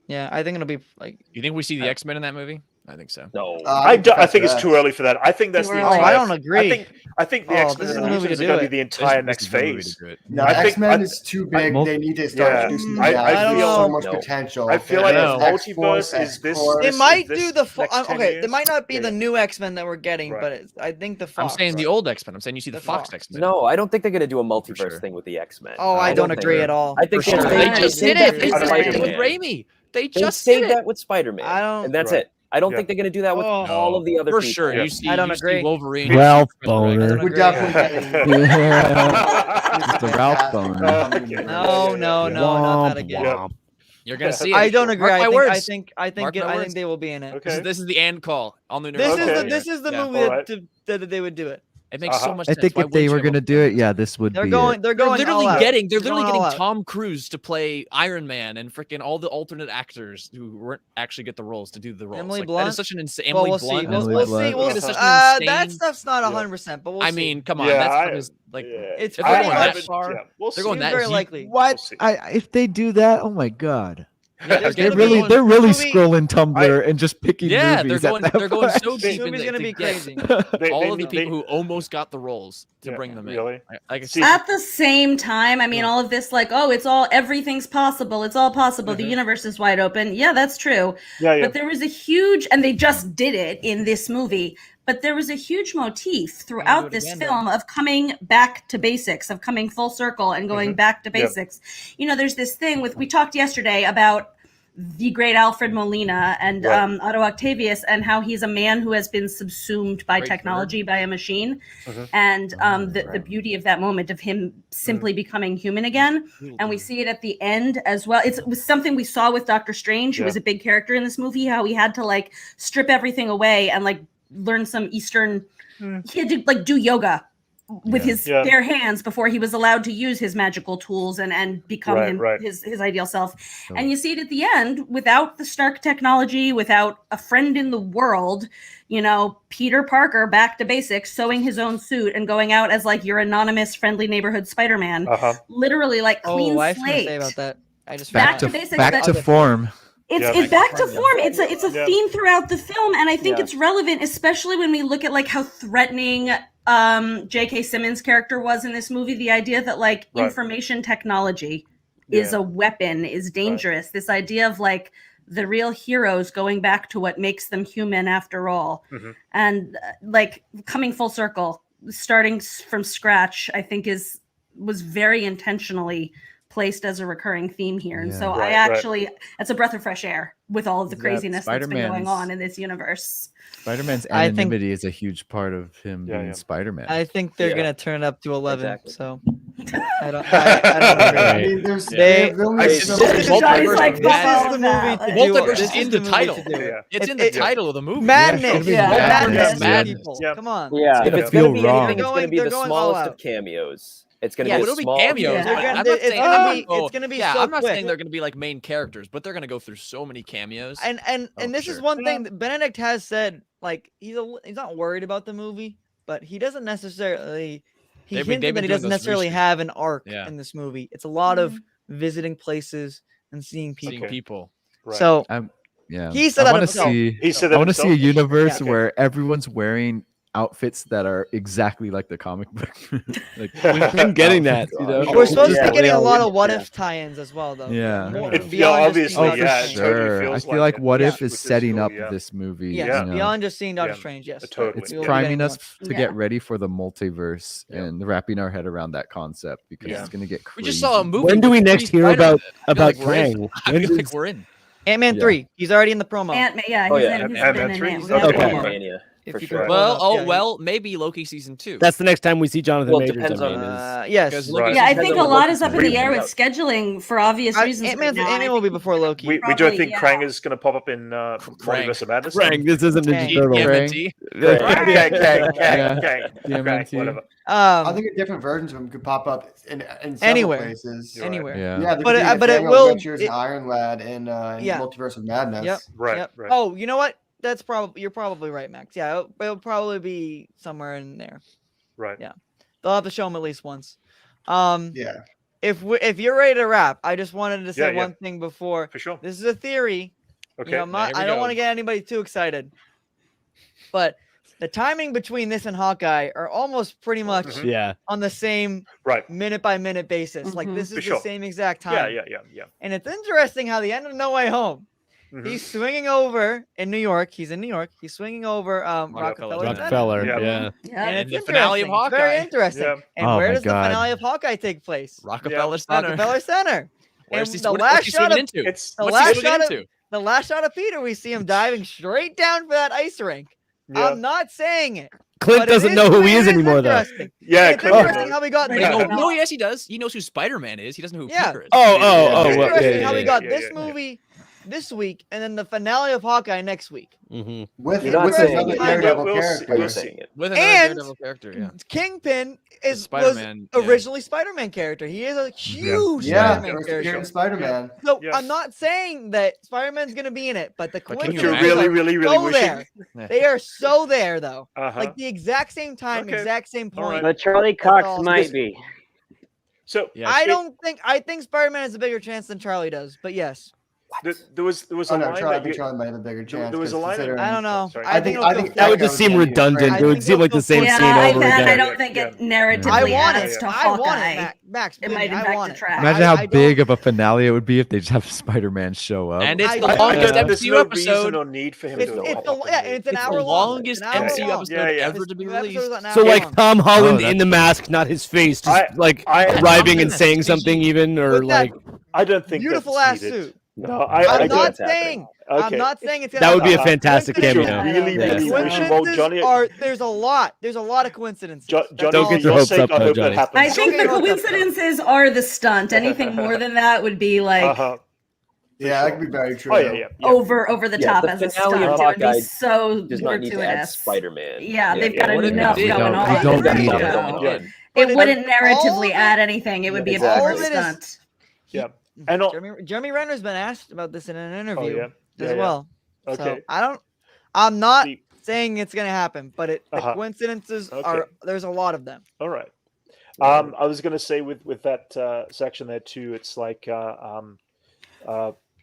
Yeah, I think it'll be like. You think we see the X-Men in that movie? I think so. No. I think it's too early for that. I think that's the Oh, entire. I don't agree. I think the Oh, X-Men this is and the movie Mutants to are do going to it. be the entire This next is the movie phase. to do it. No, I think- X-Men I- is too big. mul- They need to start Yeah. introducing the I There's feel- so much No. potential. I feel like No. Multiverse is this. They this- might this do the next 10 okay. years. They might not be Yeah, the yeah. new X-Men that we're getting, Right. but I think the I'm Fox. saying the old X-Men. I'm saying you see the The Fox Fox. X-Men. No, I don't think they're gonna do a multiverse sure. thing with the X-Men. Oh, I don't think agree so. at all. I think For they- sure. they They just just did did that it. with They just did it with Spider-Man. Raimi. They They just saved did it. that with Spider-Man, I don't- and that's Right. it. I don't Yeah. think they're gonna do that with Oh. all of the other For people. sure. Yeah. You see, I don't you see agree. Wolverine. Ralph I Boner. don't We're agree. definitely It's the Ralph Boner. No, not that again. Yeah. You're gonna see it. I don't agree. Mark my I words. think Mark my I words. think they will be in it. Okay. This is the end call on the This Okay. is the Yeah. movie Alright. that they would do it. It makes so Uh-huh. much I sense. think Why if they wouldn't were you gonna have a- do it, yeah, this would They're be going. it. They're They're going. literally all out. getting. They're They're literally going all getting out. Tom Cruise to play Iron Man and freaking all the alternate actors who weren't actually get the roles to do the roles. Emily Like, Blunt? That is such an insane. Well, Emily we'll Blunt. see. Emily We'll Blunt. see. We'll That is see. such an That insane- stuff's not Yeah. 100%, but we'll I see. mean, come on. Yeah, That I- stuff is like. Yeah. It's If pretty they're going that much. Yeah, we'll They're see. going that very deep. likely. We'll What? see. If they do that, oh my god. Yeah, There's They're gonna be really one- they're really movie- scrolling Tumblr and just picking Yeah, they're movies. at going. that They're going point. so This deep in movie's it gonna to be get crazy. all of the people who almost got the roles to Yeah, bring them in. really? I can See, see. At the same time, I mean, all of this, like, oh, everything's possible. It's all possible. The universe is wide open. Yeah, that's true. Yeah, yeah. But there was a huge, and they just did it in this movie, but there was a huge motif throughout this again, film of coming back to basics, of coming full circle and going back to basics. You know, there's this thing we talked yesterday about the great Alfred Molina and Right. Otto Octavius, and how he's a man who has been subsumed by Great technology, by a machine, Mhm. and the beauty of that moment of him simply becoming human again. And we see it at the end as well. It was something we saw with Doctor Strange, who Yeah. was a big character in this movie, how he had to like strip everything away and like learn some Eastern, he had to like do yoga with his Yeah. bare hands before he was allowed to use his magical tools and become Right, right. his ideal self. And you see it at the end without the Stark technology, without a friend in the world, you know, Peter Parker back to basics, sewing his own suit and going out as like your anonymous friendly neighborhood Spider-Man. Uh-huh. Literally like clean Oh, I was gonna slate. say about that. I just Back forgot. to basics, back but- to form. It's back to form. It's a theme throughout the film, and I think it's relevant, especially when we look at like how threatening J.K. Simmons' character was in this movie. The idea that like information technology is a weapon, is dangerous. This idea of like the real heroes going back to what makes them human after all, and like coming full circle, starting from scratch, I think was very intentionally placed as a recurring theme here. And so it's a breath of fresh air with all of the craziness that's been going on in this universe. Spider-Man's anonymity is a huge part of him being Spider-Man. I think they're gonna turn it up to 11. Exactly. So I don't agree. I mean, there's multiverse is in the title. It's in the title of the movie. Madness. Madness. Come on. Yeah, if it's gonna be anything, it's gonna be They're the going smallest all of out. cameos. It's gonna be it'll be small. cameos. Yeah. But I'm not It's saying gonna be so I'm not quick. saying they're gonna be like main characters, but they're gonna go through so many cameos. And this is one thing that Benedict has said. Like he's not worried about the movie, but he doesn't necessarily. He hinted that he doesn't necessarily have an arc in this movie. It's a lot of visiting places and seeing people. Right. So he said that himself. I want to see a universe where everyone's wearing outfits that are exactly like the comic book. Like we've been getting that. You know? We're supposed to be getting a lot of what if tie-ins as well, though. Yeah. Obviously, sure. I feel like what if is setting up this movie. Yes, beyond just seeing Doctor Strange. Yes, it's priming us to get ready for the multiverse and wrapping our head around that concept because it's going to get crazy. We just saw a movie. When do we next hear about Krang? I feel like we're in. Ant-Man 3. He's already in the promo. Ant-Man, Ant-Man 3. For sure. Well, maybe Loki season 2. That's the next time we see Jonathan Majors. Depends on yes. Yeah, I think a lot is up in the air with scheduling for obvious reasons. Ant-Man will be before Loki. We don't think Krang is going to pong up in Multiverse of Madness. Krang, this isn't Ninja Turtle. Whatever. I think different versions of them could pop up in several places. Anywhere. Yeah, but it will. Iron Lad in Multiverse of Madness. Yep. Right. Oh, you know what? You're probably right, Max. Yeah, it'll probably be somewhere in there. Right. Yeah, they'll have to show him at least once. Yeah. If you're ready to wrap, I just wanted to say one thing before. For sure. This is a theory. Okay. I don't want to get anybody too excited, but the timing between this and Hawkeye are almost pretty much on the same minute by minute basis. Like this is the same exact time. Yeah. And it's interesting how the end of No Way Home. He's swinging over in New York. He's in New York. He's swinging over Rockefeller. And the finale of Hawkeye. Very interesting. And where does the finale of Hawkeye take place? Rockefeller Center. Rockefeller Center. And the last shot of Peter, we see him diving straight down for that ice rink. I'm not saying it. Clint doesn't know who he is anymore, though. Yeah, it's interesting how we got there. No, yes, he does. He knows who Spider-Man is. He doesn't know who Peter is. It's interesting how we got this movie this week and then the finale of Hawkeye next week. With another Daredevil character. Kingpin was originally Spider-Man character. He is a huge Spider-Man character. Spider-Man. So I'm not saying that Spider-Man's going to be in it, but the coincidence really there. They are so there though. Like the exact same time, exact same point. But Charlie Cox might be. So I think Spider-Man has a bigger chance than Charlie does, but yes. There was a line. Charlie might have a bigger chance. There was a line. I don't know. I think that would just seem redundant. It would seem like the same scene over again. I don't think it narratively adds to Hawkeye. Max, it might impact the track. Imagine how big of a finale it would be if they just have Spider-Man show up. And it's the longest MCU episode. No need for him to it's an hour long. Longest MCU episode ever to be released. So like Tom Holland in the mask, not his face, just like arriving and saying something even, or like. I don't think beautiful ass suit. No, I'm not saying it's that would be a fantastic cameo. There's a lot of coincidences. Don't get your hopes up, though, Johnny. I think the coincidences are the stunt. Anything more than that would be like that could be very true. Over the top as a stunt. It would be so does not need to add Spider-Man. Yeah, they've got enough going on. We don't need it. It wouldn't narratively add anything. It would be a pure stunt. Yeah. And Jeremy Renner's been asked about this in an interview as well. Okay. So I'm not saying it's gonna happen, but the coincidences are there's a lot of them. All right. I was gonna say with that section there too, it's like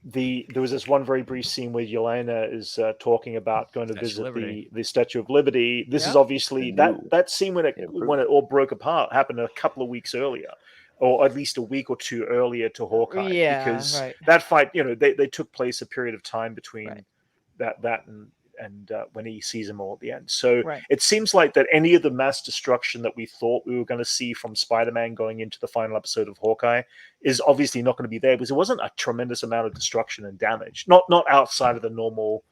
there was this one very brief scene where Yelena is talking about going to visit the Statue of Liberty. This is obviously that scene when it all broke apart happened a couple of weeks earlier, or at least a week or two earlier to Hawkeye. Because that fight, they took place a period of time between that and when he sees them all at the end. So it seems like that any of the mass destruction that we thought we were going to see from Spider-Man going into the final episode of Hawkeye is obviously not going to be there, because it wasn't a tremendous amount of destruction and damage. Not outside of the normal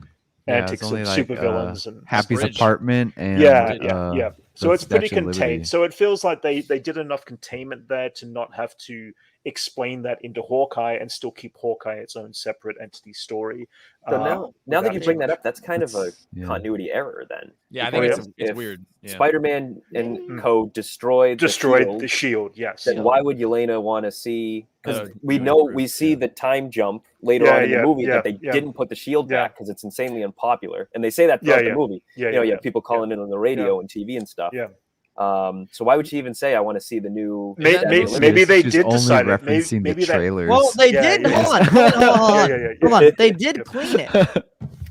antics of supervillains and Happy's apartment and so it's pretty contained. So it feels like they did enough containment there to not have to explain that into Hawkeye and still keep Hawkeye its own separate entity story. So now that you bring that up, that's kind of a continuity error then. Yeah, I think it's weird. Yeah. Spider-Man and co destroyed the shield. Yes. Then why would Yelena want to see? Because we see the time jump later on in the movie that they didn't put the shield back because it's insanely unpopular, and they say that throughout the movie. You have people calling in on the radio and TV and stuff. Yeah. So why would she even say, "I want to see the new"? Maybe they did decide referencing the trailers. Well, they did. Hold on. They did clean it.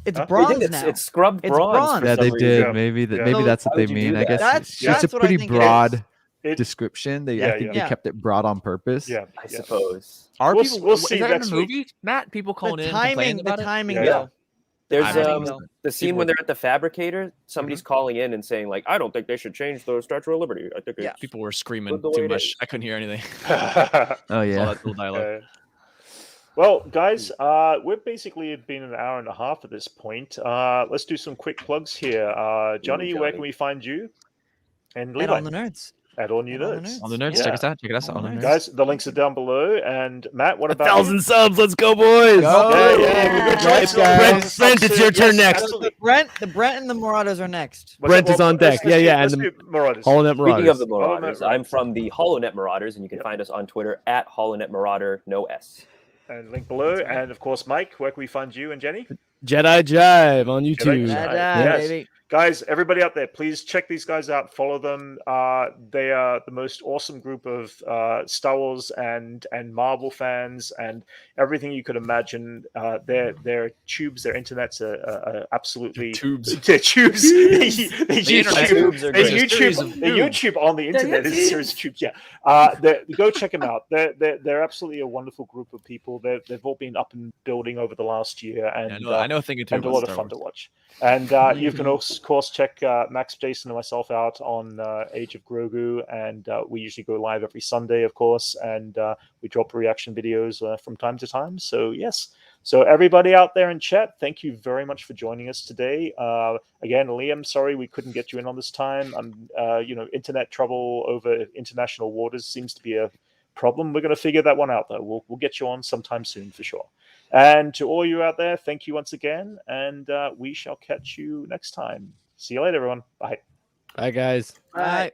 It's bronze now. It's scrubbed bronze. Yeah, they did. Maybe that's what they mean. I guess it's a pretty broad description. I think they kept it broad on purpose. Yeah, I suppose. We'll see is that in the movie, Matt? People calling in. The timing, though. There's the scene when they're at the fabricator. Somebody's calling in and saying, like, I don't think they should change the Statue of Liberty. I think people were screaming too much. I couldn't hear anything. Oh yeah, all that little dialogue. Well, guys, we've basically been an hour and a half at this point. Let's do some quick plugs here. Johnny, where can we find you? And Levi. On the Nerds. At All New Nerds. On the Nerds, check us out. Check us out. Guys, the links are down below. And Matt, what about 1,000 subs? Let's go, boys! Brent, it's your turn next. The Brent and the Marauders are next. Brent is on deck. And the Marauders. Holonet Marauders. Speaking of the Marauders, I'm from the Holonet Marauders, and you can find us on Twitter at Holonet Marauder, no S. And link below. And of course, Mike, where can we find you and Jenny? Jedi Jive on YouTube. Baby. Guys, everybody out there, please check these guys out. Follow them. They are the most awesome group of Star Wars and Marvel fans and everything you could imagine. Their tubes, their internets are absolutely tubes. They're tubes. They YouTube on the internet is a series of tubes. Yeah, go check them out. They're absolutely a wonderful group of people. They've all been up and building over the last year, and I know a thing or two and a lot of fun to watch. And you can also, of course, check Max, Jason, and myself out on Age of Grogu, and we usually go live every Sunday, of course, and we drop reaction videos from time to time. So yes, so everybody out there in chat, thank you very much for joining us today. Again, Liam, sorry we couldn't get you in on this time. Internet trouble over international waters seems to be a problem. We're going to figure that one out, though. We'll get you on sometime soon for sure. And to all you out there, thank you once again, and we shall catch you next time. See you later, everyone. Bye. Bye, guys. Bye.